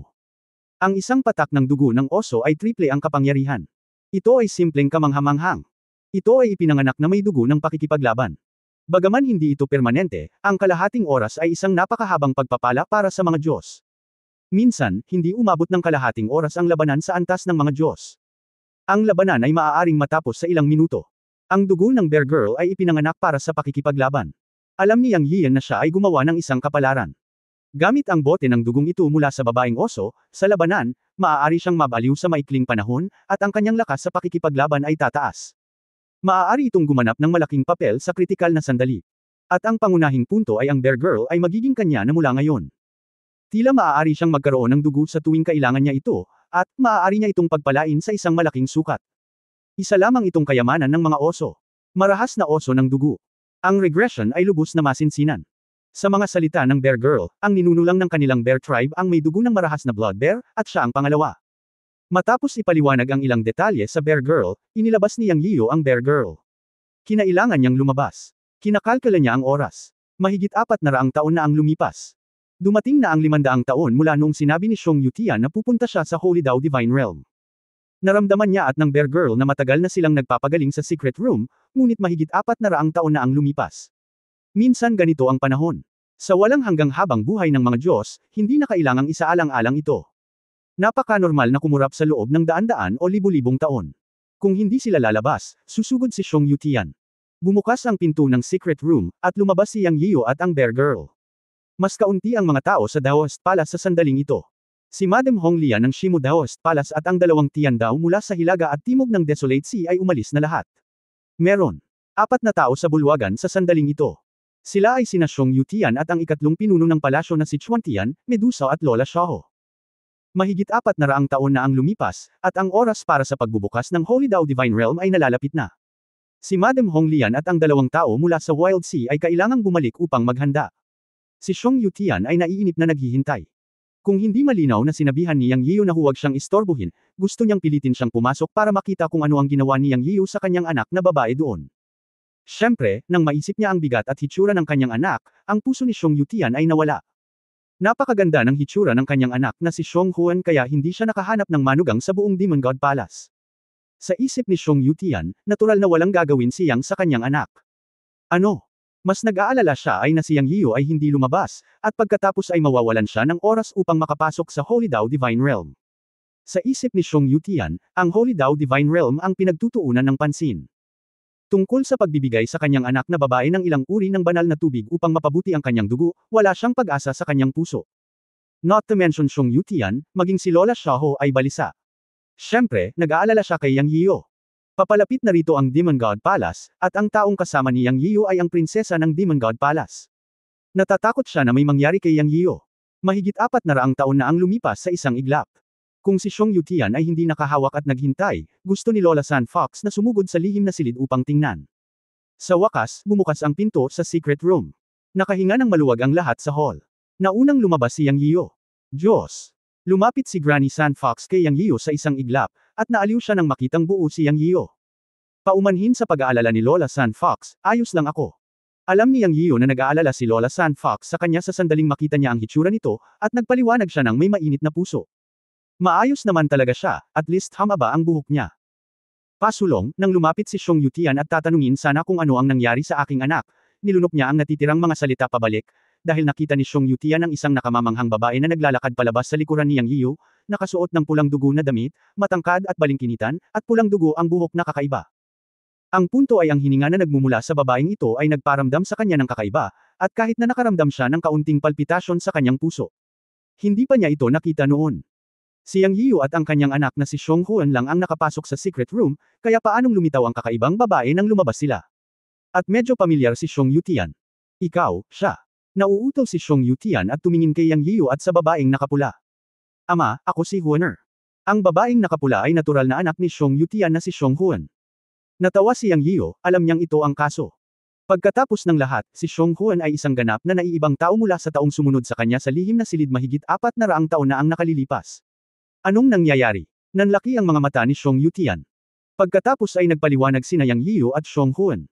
Ang isang patak ng dugo ng oso ay triple ang kapangyarihan. Ito ay simpleng kamanghamanghang. Ito ay ipinanganak na may dugo ng pakikipaglaban. Bagaman hindi ito permanente, ang kalahating oras ay isang napakahabang pagpapala para sa mga Diyos. Minsan, hindi umabot ng kalahating oras ang labanan sa antas ng mga Diyos. Ang labanan ay maaaring matapos sa ilang minuto. Ang dugo ng Bear Girl ay ipinanganak para sa pakikipaglaban. Alam ni Yang Yiyan na siya ay gumawa ng isang kapalaran. Gamit ang bote ng dugong ito mula sa babaeng oso, sa labanan, maaari siyang mabaliw sa maikling panahon, at ang kanyang lakas sa pakikipaglaban ay tataas. Maaari itong gumanap ng malaking papel sa kritikal na sandali. At ang pangunahing punto ay ang Bear Girl ay magiging kanya na mula ngayon. Tila maaari siyang magkaroon ng dugo sa tuwing kailangan niya ito, at maaari niya itong pagpalain sa isang malaking sukat. Isa lamang itong kayamanan ng mga oso. Marahas na oso ng dugo. Ang regression ay lubos na masinsinan. Sa mga salita ng Bear Girl, ang ninunulang ng kanilang Bear Tribe ang may dugo ng marahas na Blood Bear, at siya ang pangalawa. Matapos ipaliwanag ang ilang detalye sa Bear Girl, inilabas ni Yang Yiyo ang Bear Girl. Kinailangan niyang lumabas. Kinakalkula niya ang oras. Mahigit 400 taon na ang lumipas. Dumating na ang 500 taon mula noong sinabi ni Xiong Yutian na pupunta siya sa Holy Dao Divine Realm. Naramdaman niya at ng Bear Girl na matagal na silang nagpapagaling sa secret room, ngunit mahigit 400 taon na ang lumipas. Minsan ganito ang panahon. Sa walang hanggang habang buhay ng mga Diyos, hindi na kailangang isaalang-alang ito. Napaka-normal na kumurap sa loob ng daan-daan o libu-libong taon. Kung hindi sila lalabas, susugod si Xiong Yutian. Bumukas ang pinto ng secret room, at lumabas si Yang Yiyo at ang Bear Girl. Mas kaunti ang mga tao sa Daoist Palace sa sandaling ito. Si Madam Hong Lian ng Shimu Daoist Palace at ang 2 Tiandao mula sa hilaga at timog ng Desolate Sea ay umalis na lahat. Meron 4 na tao sa bulwagan sa sandaling ito. Sila ay sina Xiong Yutian at ang ikatlong pinuno ng palasyo na si Chuan Tian, Medusa at Lola Xiao. Mahigit 400 taon na ang lumipas, at ang oras para sa pagbubukas ng Holy Dao Divine Realm ay nalalapit na. Si Madam Hong Lian at ang 2 tao mula sa Wild Sea ay kailangang bumalik upang maghanda. Si Xiong Yutian ay naiinip na naghihintay. Kung hindi malinaw na sinabihan ni Yang Yiyo na huwag siyang istorbohin, gusto niyang pilitin siyang pumasok para makita kung ano ang ginawa ni Yang Yiyo sa kanyang anak na babae doon. Siyempre, nang maisip niya ang bigat at hitsura ng kanyang anak, ang puso ni Xiong Yutian ay nawala. Napakaganda ng hitsura ng kanyang anak na si Xiong Huan kaya hindi siya nakahanap ng manugang sa buong Demon God Palace. Sa isip ni Xiong Yutian, natural na walang gagawin si Yang sa kanyang anak. Ano? Mas nag-aalala siya ay na si Yang Yiyo ay hindi lumabas, at pagkatapos ay mawawalan siya ng oras upang makapasok sa Holy Dao Divine Realm. Sa isip ni Xiong Yutian, ang Holy Dao Divine Realm ang pinagtutuunan ng pansin. Tungkol sa pagbibigay sa kanyang anak na babae ng ilang uri ng banal na tubig upang mapabuti ang kanyang dugo, wala siyang pag-asa sa kanyang puso. Not to mention Xiong Yutian, maging si Lola Xiao ay balisa. Siyempre, nag-aalala siya kay Yang Yiyo. Papalapit na rito ang Demon God Palace, at ang taong kasama ni Yang Yiyu ay ang prinsesa ng Demon God Palace. Natatakot siya na may mangyari kay Yang Yiyu. Mahigit 400 taon na ang lumipas sa isang iglap. Kung si Xiong Yutian ay hindi nakahawak at naghintay, gusto ni Lola San Fox na sumugod sa lihim na silid upang tingnan. Sa wakas, bumukas ang pinto sa secret room. Nakahinga ng maluwag ang lahat sa hall. Naunang lumabas si Yang Yiyu. Diyos! Lumapit si Granny San Fox kay Yang Yiyu sa isang iglap, at naaliw siya nang makitang buo si Yang Yiyu. Paumanhin sa pag-aalala ni Lola San Fox, ayos lang ako. Alam ni Yang Yiyu na nag-aalala si Lola San Fox sa kanya sa sandaling makita niya ang hitsura nito, at nagpaliwanag siya ng may mainit na puso. Maayos naman talaga siya, at least hamaba ang buhok niya. Pasulong, nang lumapit si Xiong Yutian at tatanungin sana kung ano ang nangyari sa aking anak, nilunok niya ang natitirang mga salita pabalik, dahil nakita ni Xiong Yutian ang isang nakamamanghang babae na naglalakad palabas sa likuran ni Yang Yiyu, nakasuot ng pulang dugo na damit, matangkad at balingkinitan, at pulang dugo ang buhok na kakaiba. Ang punto ay ang hininga na nagmumula sa babaeng ito ay nagparamdam sa kanya ng kakaiba, at kahit na nakaramdam siya ng kaunting palpitasyon sa kanyang puso. Hindi pa niya ito nakita noon. Si Yang Yiyu at ang kanyang anak na si Xiong Huan lang ang nakapasok sa secret room, kaya paanong lumitaw ang kakaibang babae nang lumabas sila. At medyo pamilyar si Xiong Yutian. Ikaw, siya. Nauutol si Xiong Yutian at tumingin kay Yang Yiyu at sa babaeng nakapula. Ama, ako si Huaner. Ang babaeng nakapula ay natural na anak ni Xiong Yutian na si Xiong Huan. Natawa si Yang Yiyu, alam niyang ito ang kaso. Pagkatapos ng lahat, si Xiong Huan ay isang ganap na naiibang tao mula sa taong sumunod sa kanya sa lihim na silid mahigit 400 taon na ang nakalilipas. Anong nangyayari? Nanlaki ang mga mata ni Xiong Yutian. Pagkatapos ay nagpaliwanag sina Yang Yiyu at Xiong Huan.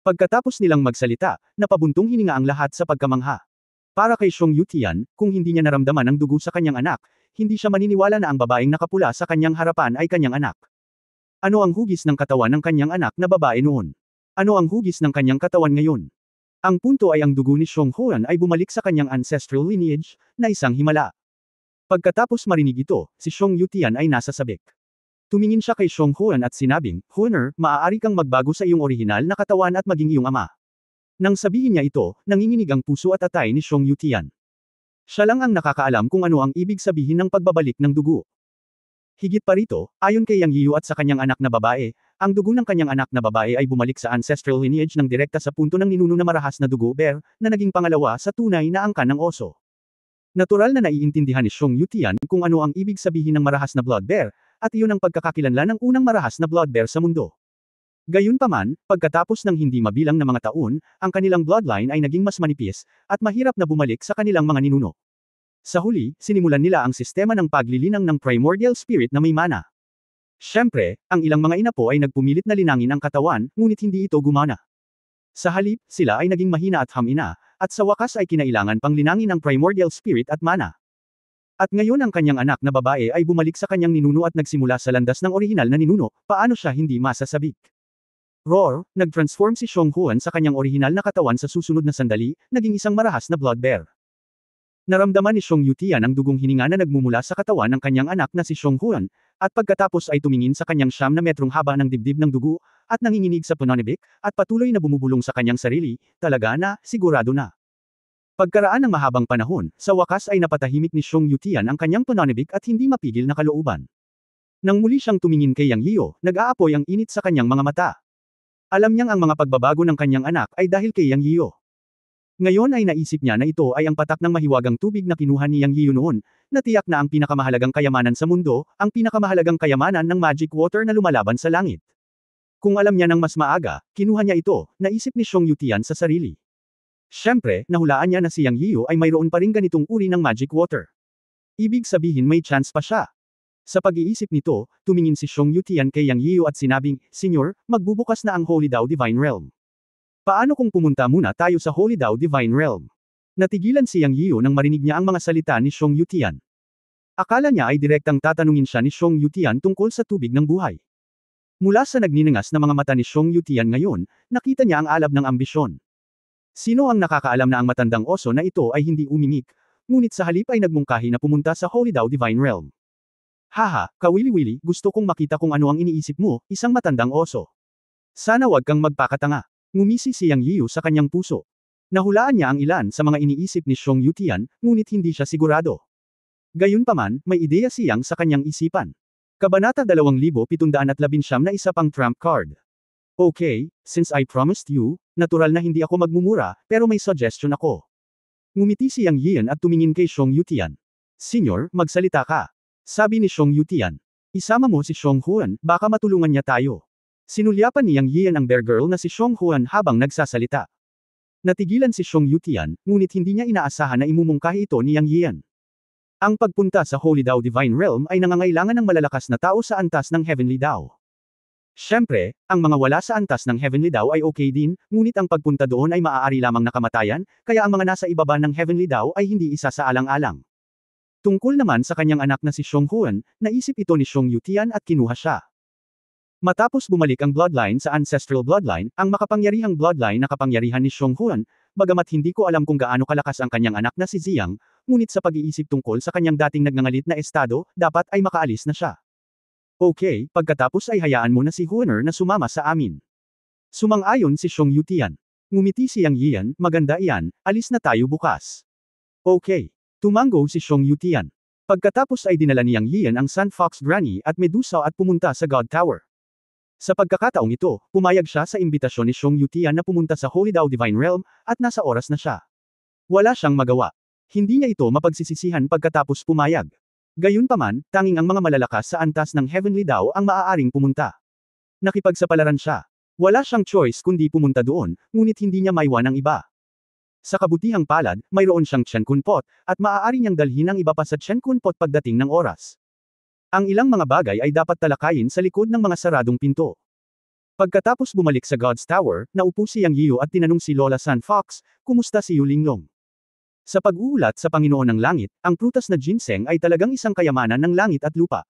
Pagkatapos nilang magsalita, napabuntong hininga ang lahat sa pagkamangha. Para kay Xiong Yutian, kung hindi niya naramdaman ang dugo sa kanyang anak, hindi siya maniniwala na ang babaeng nakapula sa kanyang harapan ay kanyang anak. Ano ang hugis ng katawan ng kanyang anak na babae noon? Ano ang hugis ng kanyang katawan ngayon? Ang punto ay ang dugo ni Xiong Huan ay bumalik sa kanyang ancestral lineage, na isang himala. Pagkatapos marinig ito, si Xiong Yutian ay nasa sabik. Tumingin siya kay Xiong Huan at sinabing, Huaner, maaari kang magbago sa iyong orihinal na katawan at maging iyong ama. Nang sabihin niya ito, nanginginig ang puso at atay ni Xiong Yutian. Siya lang ang nakakaalam kung ano ang ibig sabihin ng pagbabalik ng dugo. Higit pa rito, ayon kay Yang Yiyu at sa kanyang anak na babae, ang dugo ng kanyang anak na babae ay bumalik sa ancestral lineage ng direkta sa punto ng ninuno na marahas na dugo bear, na naging pangalawa sa tunay na angkan ng oso. Natural na naiintindihan ni Xiong Yutian kung ano ang ibig sabihin ng marahas na blood bear, at iyon ang pagkakakilanlan ng unang marahas na blood bear sa mundo. Gayunpaman, pagkatapos ng hindi mabilang na mga taon, ang kanilang bloodline ay naging mas manipis, at mahirap na bumalik sa kanilang mga ninuno. Sa huli, sinimulan nila ang sistema ng paglilinang ng primordial spirit na may mana. Siyempre, ang ilang mga inapo ay nagpumilit na linangin ang katawan, ngunit hindi ito gumana. Sa halip, sila ay naging mahina at hamina, at sa wakas ay kinailangan pang linangin ang primordial spirit at mana. At ngayon ang kanyang anak na babae ay bumalik sa kanyang ninuno at nagsimula sa landas ng orihinal na ninuno, paano siya hindi masasabik? Roar, nag-transform si Xiong Huan sa kanyang orihinal na katawan sa susunod na sandali, naging isang marahas na blood bear. Naramdaman ni Xiong Yutian ang dugong hininga na nagmumula sa katawan ng kanyang anak na si Xiong Huan, at pagkatapos ay tumingin sa kanyang 9 metrong haba ng dibdib ng dugo, at nanginginig sa pananibik, at patuloy na bumubulong sa kanyang sarili, talaga na, sigurado na. Pagkaraan ng mahabang panahon, sa wakas ay napatahimik ni Xiong Yutian ang kanyang pananibik at hindi mapigil na kalooban. Nang muli siyang tumingin kay Yang Yiyu, nag-aapoy ang init sa kanyang mga mata. Alam niyang ang mga pagbabago ng kanyang anak ay dahil kay Yang Yiyu. Ngayon ay naisip niya na ito ay ang patak ng mahiwagang tubig na kinuha ni Yang Yiyu noon, na tiyak na ang pinakamahalagang kayamanan sa mundo, ang pinakamahalagang kayamanan ng magic water na lumalaban sa langit. Kung alam niya ng mas maaga, kinuha niya ito, naisip ni Xiong Yutian sa sarili. Siyempre, nahulaan niya na si Yang Yiyu ay mayroon pa ring ganitong uri ng magic water. Ibig sabihin may chance pa siya. Sa pag-iisip nito, tumingin si Xiong Yutian kay Yang Yiyu at sinabing, Senyor, magbubukas na ang Holy Dao Divine Realm. Paano kung pumunta muna tayo sa Holy Dao Divine Realm? Natigilan si Yang Yiyu nang marinig niya ang mga salita ni Xiong Yutian. Akala niya ay direktang tatanungin siya ni Xiong Yutian tungkol sa tubig ng buhay. Mula sa nagninangas na mga mata ni Xiong Yutian ngayon, nakita niya ang alab ng ambisyon. Sino ang nakakaalam na ang matandang oso na ito ay hindi umimik, ngunit sa halip ay nagmungkahi na pumunta sa Holy Dao Divine Realm. Haha, kawili-wili, gusto kong makita kung ano ang iniisip mo, isang matandang oso. Sana wag kang magpakatanga. Ngumisi si Yang Yiyu sa kanyang puso. Nahulaan niya ang ilan sa mga iniisip ni Xiong Yutian, ngunit hindi siya sigurado. Gayunpaman, may ideya siyang sa kanyang isipan. Kabanata 2719 na isa pang trump card. Okay, since I promised you, natural na hindi ako magmumura, pero may suggestion ako. Ngumiti si Yang Yian at tumingin kay Xiong Yutian. Senyor, magsalita ka. Sabi ni Xiong Yutian. Isama mo si Xiong Huan, baka matulungan niya tayo. Sinulyapan ni Yang Yian ang bear girl na si Xiong Huan habang nagsasalita. Natigilan si Xiong Yutian, ngunit hindi niya inaasahan na imumungkahi ito ni Yang Yian. Ang pagpunta sa Holy Dao Divine Realm ay nangangailangan ng malalakas na tao sa antas ng Heavenly Dao. Siyempre, ang mga wala sa antas ng Heavenly Dao ay okay din, ngunit ang pagpunta doon ay maaari lamang na kamatayan, kaya ang mga nasa ibaba ng Heavenly Dao ay hindi isa sa alang-alang. Tungkol naman sa kanyang anak na si Xiong Huan, naisip ito ni Xiong Yutian at kinuha siya. Matapos bumalik ang bloodline sa ancestral bloodline, ang makapangyarihang bloodline na kapangyarihan ni Xiong Huan, bagamat hindi ko alam kung gaano kalakas ang kanyang anak na si Ziyang, ngunit sa pag-iisip tungkol sa kanyang dating nagngangalit na estado, dapat ay makaalis na siya. Okay, pagkatapos ay hayaan mo na si Huaner na sumama sa amin. Sumang-ayon si Xiong Yutian. Ngumiti si Yang Yian, maganda iyan, alis na tayo bukas. Okay. Tumango si Xiong Yutian. Pagkatapos ay dinala ni Yang Yian ang Sun Fox Granny at Medusa at pumunta sa God Tower. Sa pagkakataong ito, pumayag siya sa imbitasyon ni Xiong Yutian na pumunta sa Holy Dao Divine Realm, at nasa oras na siya. Wala siyang magawa. Hindi niya ito mapagsisisihan pagkatapos pumayag. Gayunpaman, tanging ang mga malalakas sa antas ng Heavenly Dao ang maaaring pumunta. Nakipagsapalaran siya. Wala siyang choice kundi pumunta doon, ngunit hindi niya maiwan ang iba. Sa kabutihang palad, mayroon siyang Chen Kunpot, at maaari niyang dalhin ang iba pa sa Chen Kunpot pagdating ng oras. Ang ilang mga bagay ay dapat talakayin sa likod ng mga saradong pinto. Pagkatapos bumalik sa God's Tower, naupo si Yang Yiu at tinanong si Lola Sun Fox, kumusta si Yu Linglong? Sa pag-uulat sa Panginoon ng Langit, ang prutas na ginseng ay talagang isang kayamanan ng langit at lupa.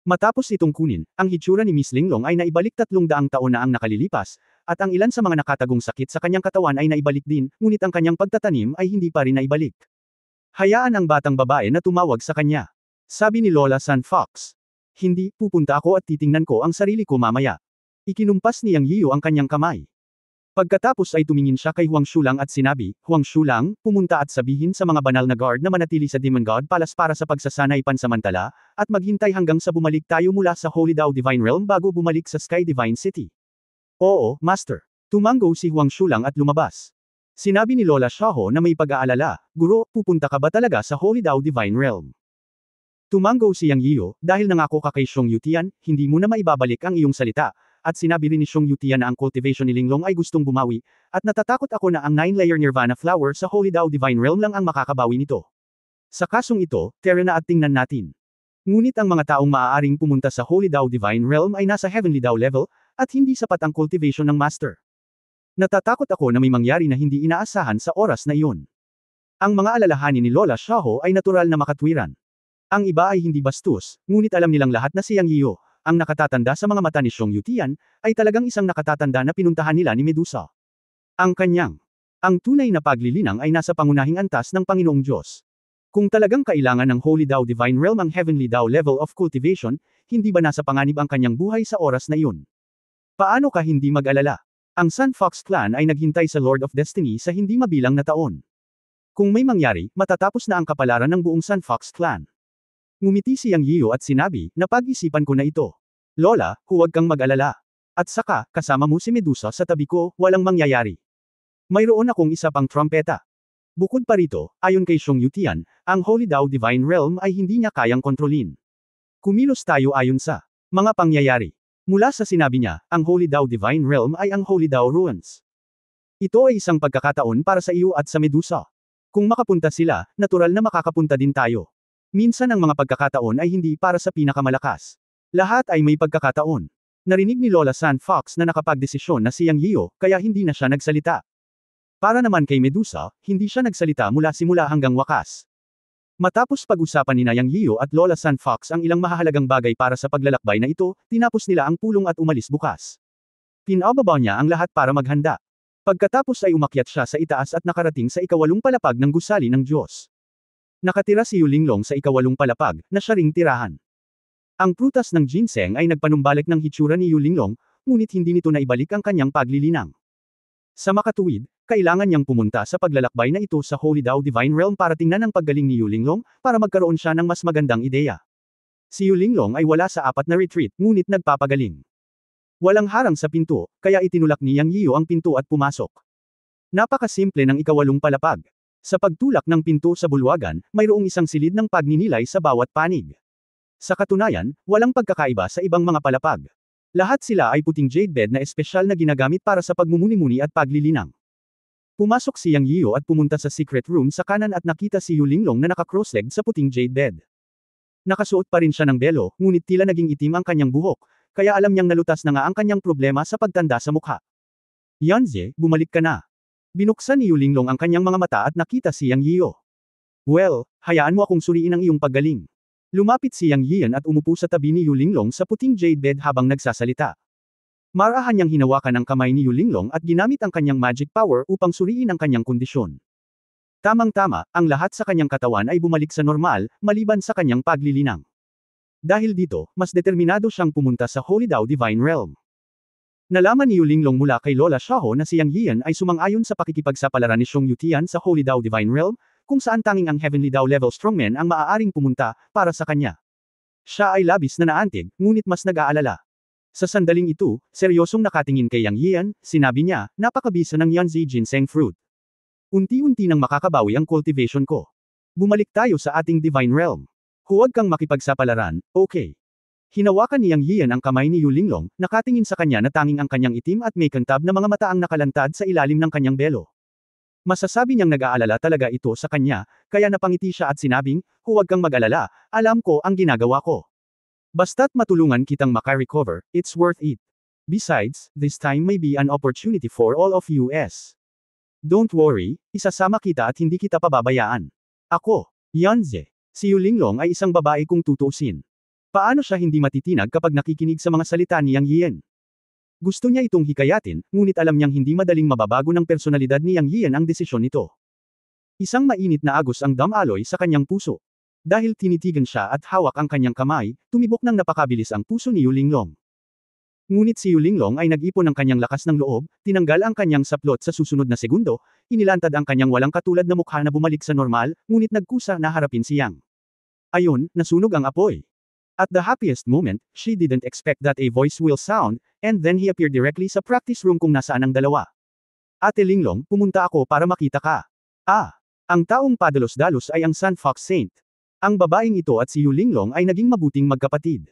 Matapos itong kunin, ang hitsura ni Miss Linglong ay naibalik 300 taon na ang nakalilipas, at ang ilan sa mga nakatagong sakit sa kanyang katawan ay naibalik din, ngunit ang kanyang pagtatanim ay hindi pa rin naibalik. Hayaan ang batang babae na tumawag sa kanya. Sabi ni Lola Sun Fox. Hindi, pupunta ako at titingnan ko ang sarili ko mamaya. Ikinumpas ni Yang Yiu ang kanyang kamay. Pagkatapos ay tumingin siya kay Huang Shulang at sinabi, Huang Shulang, pumunta at sabihin sa mga banal na guard na manatili sa Demon God Palace para sa pagsasanay pansamantala, at maghintay hanggang sa bumalik tayo mula sa Holy Dao Divine Realm bago bumalik sa Sky Divine City. Oo, Master. Tumango si Huang Shulang at lumabas. Sinabi ni Lola Xiaoho na may pag-aalala, Guro, pupunta ka ba talaga sa Holy Dao Divine Realm? Tumango si Yang Yiu, dahil nangako ka kay Xiong Yutian, hindi mo na maibabalik ang iyong salita. At sinabi rin ni Xiong Yutian na ang cultivation ni Linglong ay gustong bumawi, at natatakot ako na ang 9-layer Nirvana flower sa Holy Dao Divine Realm lang ang makakabawi nito. Sa kasong ito, tara na at tingnan natin. Ngunit ang mga taong maaaring pumunta sa Holy Dao Divine Realm ay nasa Heavenly Dao level, at hindi sapat ang cultivation ng Master. Natatakot ako na may mangyari na hindi inaasahan sa oras na iyon. Ang mga alalahanin ni Lola Xiaoho ay natural na makatwiran. Ang iba ay hindi bastos, ngunit alam nilang lahat na si Yang Yiu, ang nakatatanda sa mga mata ni Xiong Yutian, ay talagang isang nakatatanda na pinuntahan nila ni Medusa. Ang tunay na paglilinang ay nasa pangunahing antas ng Panginoong Diyos. Kung talagang kailangan ng Holy Dao Divine Realm ang Heavenly Dao level of cultivation, hindi ba nasa panganib ang kanyang buhay sa oras na iyon? Paano ka hindi mag-alala? Ang Sun Fox Clan ay naghintay sa Lord of Destiny sa hindi mabilang na taon. Kung may mangyari, matatapos na ang kapalaran ng buong Sun Fox Clan. Ngumiti si Yang Yiu at sinabi, napag-isipan ko na ito. Lola, huwag kang mag-alala. At saka, kasama mo si Medusa sa tabi ko, walang mangyayari. Mayroon akong isa pang trumpeta. Bukod pa rito, ayon kay Xiong Yutian, ang Holy Dao Divine Realm ay hindi niya kayang kontrolin. Kumilos tayo ayon sa mga pangyayari. Mula sa sinabi niya, ang Holy Dao Divine Realm ay ang Holy Dao Ruins. Ito ay isang pagkakataon para sa iyo at sa Medusa. Kung makapunta sila, natural na makakapunta din tayo. Minsan ang mga pagkakataon ay hindi para sa pinakamalakas. Lahat ay may pagkakataon. Narinig ni Lola Sun Fox na nakapagdesisyon na si Yang Yiu, kaya hindi na siya nagsalita. Para naman kay Medusa, hindi siya nagsalita mula simula hanggang wakas. Matapos pag-usapan ni Yang Yiu at Lola Sun Fox ang ilang mahahalagang bagay para sa paglalakbay na ito, tinapos nila ang pulong at umalis bukas. Pinababa niya ang lahat para maghanda. Pagkatapos ay umakyat siya sa itaas at nakarating sa ikawalong palapag ng gusali ng Diyos. Nakatira si Yu Linglong sa ikawalong palapag, na siya ring tirahan. Ang prutas ng ginseng ay nagpanumbalik ng hitsura ni Yu Linglong, ngunit hindi nito naibalik ang kanyang paglilinang. Sa makatuwid, kailangan niyang pumunta sa paglalakbay na ito sa Holy Dao Divine Realm para tingnan ang paggaling ni Yu Linglong, para magkaroon siya ng mas magandang ideya. Si Yu Linglong ay wala sa apat na retreat, ngunit nagpapagaling. Walang harang sa pinto, kaya itinulak ni Yang Yiu ang pinto at pumasok. Napakasimple ng ikawalong palapag. Sa pagtulak ng pinto sa bulwagan, mayroong isang silid ng pagninilay sa bawat panig. Sa katunayan, walang pagkakaiba sa ibang mga palapag. Lahat sila ay puting jade bed na espesyal na ginagamit para sa pagmumuni-muni at paglilinang. Pumasok si Yang Yiu at pumunta sa secret room sa kanan at nakita si Yu Linglong na naka-cross-legged sa puting jade bed. Nakasuot pa rin siya ng belo, ngunit tila naging itim ang kanyang buhok, kaya alam niyang nalutas na nga ang kanyang problema sa pagtanda sa mukha. Yanze, bumalik ka na. Binuksan ni Yu Linglong ang kanyang mga mata at nakita si Yang Yiu. Well, hayaan mo akong suriin ang iyong paggaling. Lumapit si Yang Yian at umupo sa tabi ni Yu Linglong sa puting jade bed habang nagsasalita. Marahan niyang hinawakan ang kamay ni Yu Linglong at ginamit ang kanyang magic power upang suriin ang kanyang kondisyon. Tamang-tama, ang lahat sa kanyang katawan ay bumalik sa normal, maliban sa kanyang paglilinang. Dahil dito, mas determinado siyang pumunta sa Holy Dao Divine Realm. Nalaman ni Yu Linglong mula kay Lola Xiaoho na si Yang Yian ay sumang-ayon sa pakikipagsapalaran ni Xiong Yutian sa Holy Dao Divine Realm, kung saan tanging ang Heavenly Dao level strongman ang maaaring pumunta, para sa kanya. Siya ay labis na naantig, ngunit mas nag-aalala. Sa sandaling ito, seryosong nakatingin kay Yang Yian, sinabi niya, napakabisa ng Yanzi Ginseng Fruit. Unti-unti nang makakabawi ang cultivation ko. Bumalik tayo sa ating Divine Realm. Huwag kang makipagsapalaran, okay. Hinawakan ni Yang Yian ang kamay ni Yu Linglong, nakatingin sa kanya na tanging ang kanyang itim at may kantab na mga mata ang nakalantad sa ilalim ng kanyang belo. Masasabi niyang nag-aalala talaga ito sa kanya, kaya napangiti siya at sinabing, huwag kang mag-alala, alam ko ang ginagawa ko. Basta't matulungan kitang maka-recover, it's worth it. Besides, this time may be an opportunity for all of us. Don't worry, isasama kita at hindi kita pababayaan. Ako, Yanze. Si Yu Linglong ay isang babae kung tutuusin. Paano siya hindi matitinag kapag nakikinig sa mga salita ni Yang Yian? Gusto niya itong hikayatin, ngunit alam niyang hindi madaling mababago ng personalidad ni Yang Yian ang desisyon nito. Isang mainit na agos ang damaloy sa kanyang puso. Dahil tinitigan siya at hawak ang kanyang kamay, tumibok ng napakabilis ang puso ni Yu Linglong. Ngunit si Yu Linglong ay nag-ipon ng kanyang lakas ng loob, tinanggal ang kanyang saplot sa susunod na segundo, inilantad ang kanyang walang katulad na mukha na bumalik sa normal, ngunit nagkusa na harapin si Yang. Ayon, nasunog ang apoy. At the happiest moment, she didn't expect that a voice will sound, and then he appeared directly sa practice room kung nasaan ang dalawa. Ate Linglong, pumunta ako para makita ka. Ang taong padalos-dalos ay ang Sun Fox Saint. Ang babaeng ito at si Yu Linglong ay naging mabuting magkapatid.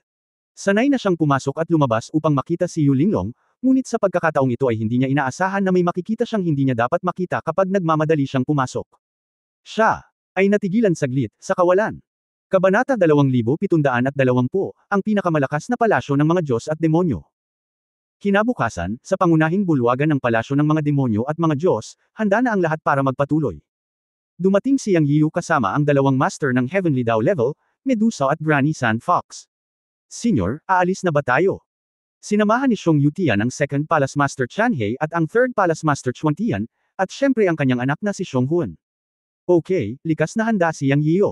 Sanay na siyang pumasok at lumabas upang makita si Yu Linglong, ngunit sa pagkakataong ito ay hindi niya inaasahan na may makikita siyang hindi niya dapat makita kapag nagmamadali siyang pumasok. Siya ay natigilan saglit, sa kawalan. Kabanata 2720, ang pinakamalakas na palasyo ng mga Diyos at demonyo. Kinabukasan, sa pangunahing bulwagan ng palasyo ng mga demonyo at mga Diyos, handa na ang lahat para magpatuloy. Dumating si Yang Yiu kasama ang dalawang master ng Heavenly Dao level, Medusa at Granny Sun Fox. Senyor, aalis na ba tayo? Sinamahan ni Xiong Yutian ang Second Palace Master Chanhei at ang Third Palace Master Chuantian, at syempre ang kanyang anak na si Xiong Huan. Okay, likas na handa si Yang Yiu.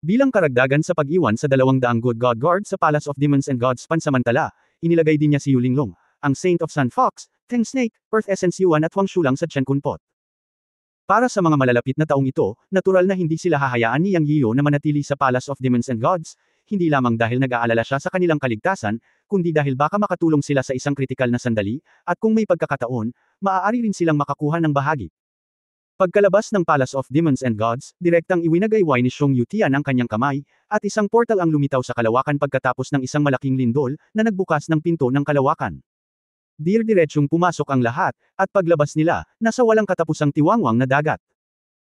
Bilang karagdagan sa pag-iwan sa 200 good god guard sa Palace of Demons and Gods pansamantala, inilagay din niya si Yu Linglong, ang Saint of Sun Fox, Teng Snake, Earth Essence Yuan at Huang Shulang sa Chen Kunpot. Para sa mga malalapit na taong ito, natural na hindi sila hahayaan ni Yang Yiu na manatili sa Palace of Demons and Gods, hindi lamang dahil nag-aalala siya sa kanilang kaligtasan, kundi dahil baka makatulong sila sa isang kritikal na sandali, at kung may pagkakataon, maaari rin silang makakuha ng bahagi. Pagkalabas ng Palace of Demons and Gods, direktang iwinagayway ni Xiong Yutian ang kanyang kamay, at isang portal ang lumitaw sa kalawakan pagkatapos ng isang malaking lindol, na nagbukas ng pinto ng kalawakan. Dir-diretsyong pumasok ang lahat, at paglabas nila, nasa walang katapusang tiwangwang na dagat.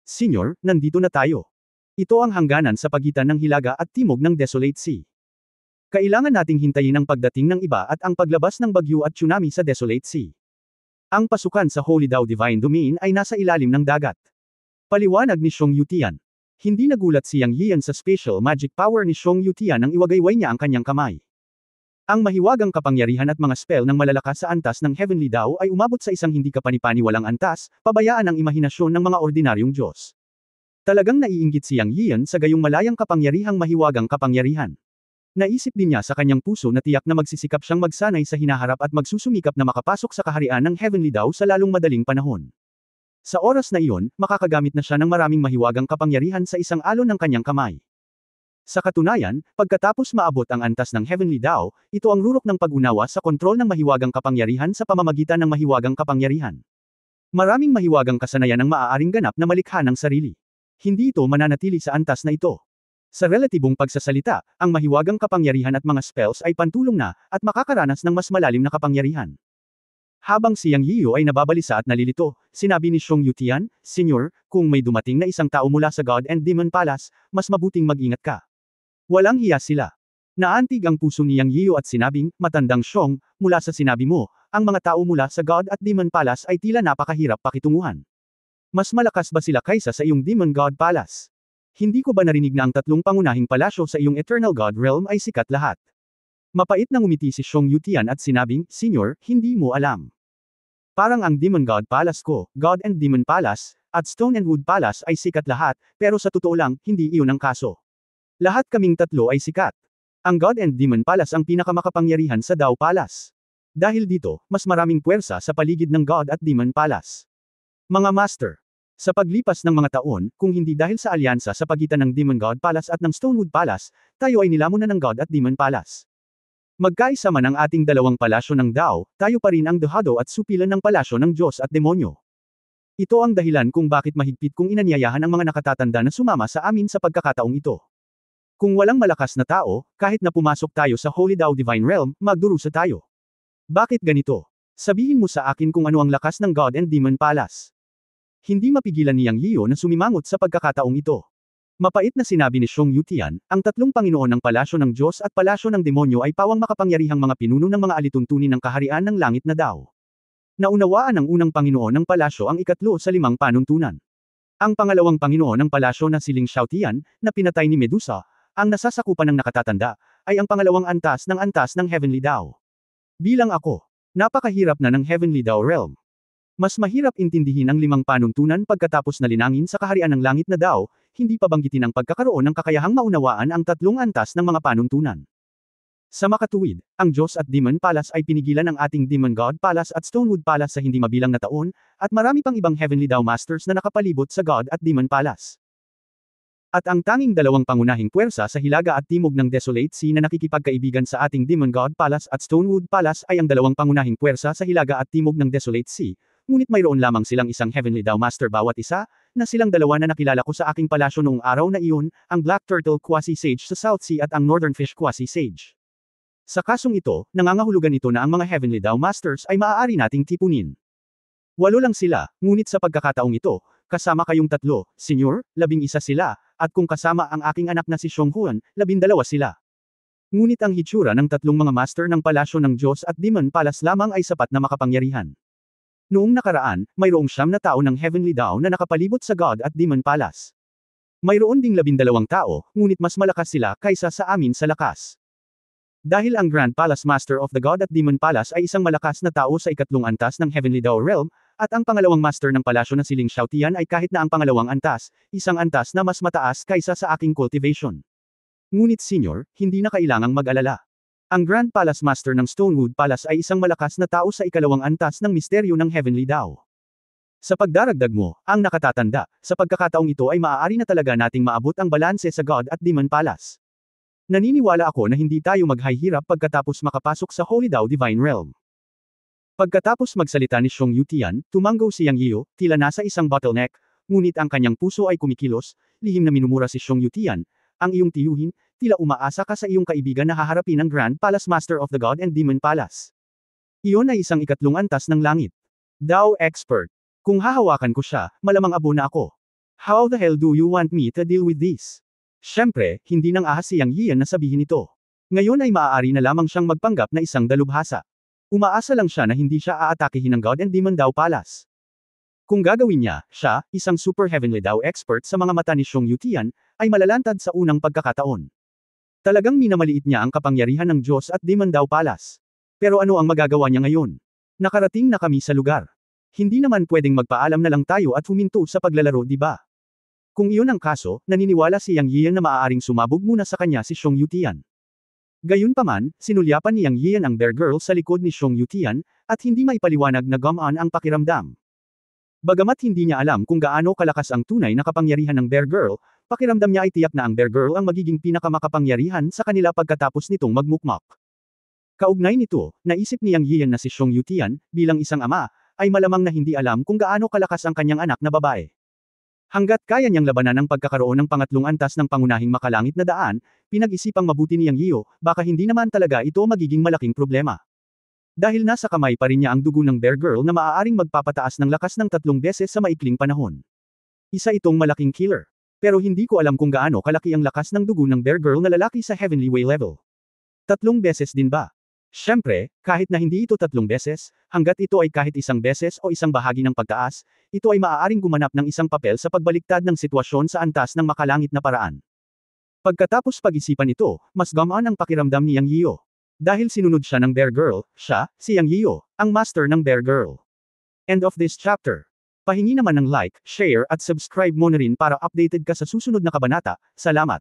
Senyor, nandito na tayo. Ito ang hangganan sa pagitan ng hilaga at timog ng Desolate Sea. Kailangan nating hintayin ang pagdating ng iba at ang paglabas ng bagyo at tsunami sa Desolate Sea. Ang pasukan sa Holy Dao Divine Domain ay nasa ilalim ng dagat. Paliwanag ni Xiong Yutian. Hindi nagulat si Yang Yian sa special magic power ni Xiong Yutian nang iwagayway niya ang kanyang kamay. Ang mahiwagang kapangyarihan at mga spell ng malalakas sa antas ng Heavenly Dao ay umabot sa isang hindi kapanipaniwalang antas, pabayaan ang imahinasyon ng mga ordinaryong Diyos. Talagang naiinggit si Yang Yian sa gayong malayang kapangyarihang mahiwagang kapangyarihan. Naisip din niya sa kanyang puso na tiyak na magsisikap siyang magsanay sa hinaharap at magsusumikap na makapasok sa kaharian ng Heavenly Dao sa lalong madaling panahon. Sa oras na iyon, makakagamit na siya ng maraming mahiwagang kapangyarihan sa isang alon ng kanyang kamay. Sa katunayan, pagkatapos maabot ang antas ng Heavenly Dao, ito ang rurok ng pag-unawa sa kontrol ng mahiwagang kapangyarihan sa pamamagitan ng mahiwagang kapangyarihan. Maraming mahiwagang kasanayan ang maaaring ganap na malikha ng sarili. Hindi ito mananatili sa antas na ito. Sa relatibong pagsasalita, ang mahiwagang kapangyarihan at mga spells ay pantulong na, at makakaranas ng mas malalim na kapangyarihan. Habang si Yang Yiyo ay nababalisa at nalilito, sinabi ni Xiong Yutian, Senyor, kung may dumating na isang tao mula sa God and Demon Palace, mas mabuting mag-ingat ka. Walang hiya sila. Naantig ang puso ni Yang Yiyo at sinabing, Matandang Xiong, mula sa sinabi mo, ang mga tao mula sa God at Demon Palace ay tila napakahirap pakitunguhan. Mas malakas ba sila kaysa sa iyong Demon God Palace? Hindi ko ba narinig na ang tatlong pangunahing palasyo sa iyong Eternal God Realm ay sikat lahat? Mapait na ngumiti si Xiong Yutian at sinabing, Senyor, hindi mo alam. Parang ang Demon God Palace ko, God and Demon Palace, at Stone and Wood Palace ay sikat lahat, pero sa totoo lang, hindi iyon ang kaso. Lahat kaming tatlo ay sikat. Ang God and Demon Palace ang pinakamakapangyarihan sa Dao Palace. Dahil dito, mas maraming puwersa sa paligid ng God at Demon Palace. Mga Master. Sa paglipas ng mga taon, kung hindi dahil sa alyansa sa pagitan ng Demon God Palace at ng Stonewood Palace, tayo ay nilamon na ng God at Demon Palace. Magkaisa man ang ating dalawang palasyo ng Dao, tayo pa rin ang dehado at supilan ng palasyo ng Diyos at demonyo. Ito ang dahilan kung bakit mahigpit kong inanyayahan ang mga nakatatanda na sumama sa amin sa pagkakataong ito. Kung walang malakas na tao, kahit na pumasok tayo sa Holy Dao Divine Realm, magdurusa tayo. Bakit ganito? Sabihin mo sa akin kung ano ang lakas ng God and Demon Palace. Hindi mapigilan ni Yang Yiyo na sumimangot sa pagkakataong ito. Mapait na sinabi ni Xiong Yutian, ang tatlong Panginoon ng palasyo ng Diyos at palasyo ng demonyo ay pawang makapangyarihang mga pinuno ng mga alituntunin ng kaharian ng langit na Dao. Naunawaan ng unang Panginoon ng palasyo ang ikatlo sa 5 panuntunan. Ang pangalawang Panginoon ng palasyo na si Ling Xiaotian, na pinatay ni Medusa, ang nasasakupan ng nakatatanda, ay ang pangalawang antas ng Heavenly Dao. Bilang ako, napakahirap na ng Heavenly Dao Realm. Mas mahirap intindihin ang 5 panuntunan pagkatapos na linangin sa kaharian ng langit na Dao, hindi pa banggitin ang pagkakaroon ng kakayahang maunawaan ang tatlong antas ng mga panuntunan. Sa makatuwid, ang Diyos at Demon Palace ay pinigilan ang ating Demon God Palace at Stonewood Palace sa hindi mabilang na taon, at marami pang ibang Heavenly Dao Masters na nakapalibot sa God at Demon Palace. At ang tanging dalawang pangunahing puwersa sa hilaga at timog ng Desolate Sea na nakikipagkaibigan sa ating Demon God Palace at Stonewood Palace ay ang dalawang pangunahing puwersa sa hilaga at timog ng Desolate Sea, ngunit mayroon lamang silang isang Heavenly Dao Master bawat isa, na silang dalawa na nakilala ko sa aking palasyo noong araw na iyon, ang Black Turtle Quasi-Sage sa South Sea at ang Northern Fish Quasi-Sage. Sa kasong ito, nangangahulugan ito na ang mga Heavenly Dao Masters ay maaari nating tipunin. 8 lang sila, ngunit sa pagkakataong ito, kasama kayong tatlo, Senyor, 11 sila, at kung kasama ang aking anak na si Xiong Huan, 12 sila. Ngunit ang hitsura ng tatlong mga master ng palasyo ng Diyos at Demon Palace lamang ay sapat na makapangyarihan. Noong nakaraan, mayroong 9 na tao ng Heavenly Dao na nakapalibot sa God at Demon Palace. Mayroon ding 12 tao, ngunit mas malakas sila kaysa sa amin sa lakas. Dahil ang Grand Palace Master of the God at Demon Palace ay isang malakas na tao sa ikatlong antas ng Heavenly Dao Realm, at ang pangalawang master ng palasyo na si Ling Xiaotian ay kahit na ang pangalawang antas, isang antas na mas mataas kaysa sa aking cultivation. Ngunit Senyor, hindi na kailangang mag-alala. Ang Grand Palace Master ng Stonewood Palace ay isang malakas na tao sa ikalawang antas ng misteryo ng Heavenly Dao. Sa pagdaragdag mo, ang nakatatanda, sa pagkakataong ito ay maaari na talaga nating maabot ang balanse sa God at Demon Palace. Naniniwala ako na hindi tayo maghahirap pagkatapos makapasok sa Holy Dao Divine Realm. Pagkatapos magsalita ni Xiong Yutian, tumanggaw si Yang Yiyo, tila nasa isang bottleneck, ngunit ang kanyang puso ay kumikilos, lihim na minumura si Xiong Yutian, ang iyong tiyuhin, tila umaasa ka sa iyong kaibigan na haharapin ang Grand Palace Master of the God and Demon Palace. Iyon ay isang ikatlong antas ng langit. Dao Expert. Kung hahawakan ko siya, malamang abo na ako. How the hell do you want me to deal with this? Siyempre, hindi nang ahas si Yang Yiyan na sabihin ito. Ngayon ay maaari na lamang siyang magpanggap na isang dalubhasa. Umaasa lang siya na hindi siya aatakihin ng God and Demon Dao Palace. Kung gagawin niya, siya, isang super heavenly Dao expert sa mga mata ni Xiong Yutian, ay malalantad sa unang pagkakataon. Talagang minamaliit niya ang kapangyarihan ng Diyos at Demon Dao Palace. Pero ano ang magagawa niya ngayon? Nakarating na kami sa lugar. Hindi naman pwedeng magpaalam na lang tayo at huminto sa paglalaro, di ba? Kung iyon ang kaso, naniniwala si Yang Yiyan na maaaring sumabog muna sa kanya si Xiong Yutian. Gayunpaman, sinulyapan ni Yang Yiyan ang bear girl sa likod ni Xiong Yutian, at hindi maipaliwanag na gumaan ang pakiramdam. Bagamat hindi niya alam kung gaano kalakas ang tunay na kapangyarihan ng bear girl, Pakiramdam niya ay tiyak na ang Bear Girl ang magiging pinakamakapangyarihan sa kanila pagkatapos nitong magmukmak. Kaugnay nito, naisip ni Yang Yiyan na si Xiong Yutian, bilang isang ama, ay malamang na hindi alam kung gaano kalakas ang kanyang anak na babae. Hanggat kaya niyang labanan ang pagkakaroon ng pangatlong antas ng pangunahing makalangit na daan, pinag-isipang mabuti ni Yang Yiyo, baka hindi naman talaga ito magiging malaking problema. Dahil nasa kamay pa rin niya ang dugo ng Bear Girl na maaaring magpapataas ng lakas ng 3 beses sa maikling panahon. Isa itong malaking killer. Pero hindi ko alam kung gaano kalaki ang lakas ng dugo ng Bear Girl na lalaki sa Heavenly Way level. 3 beses din ba? Siyempre, kahit na hindi ito 3 beses, hanggat ito ay kahit 1 beses o isang bahagi ng pagtaas, ito ay maaaring gumanap ng isang papel sa pagbaliktad ng sitwasyon sa antas ng makalangit na paraan. Pagkatapos pag-isipan ito, mas gamaan ang pakiramdam ni Yang Yiyo. Dahil sinunod siya ng Bear Girl, siya, si Yang Yiyo, ang master ng Bear Girl. End of this chapter. Pahingi naman ng like, share at subscribe mo na rin para updated ka sa susunod na kabanata. Salamat.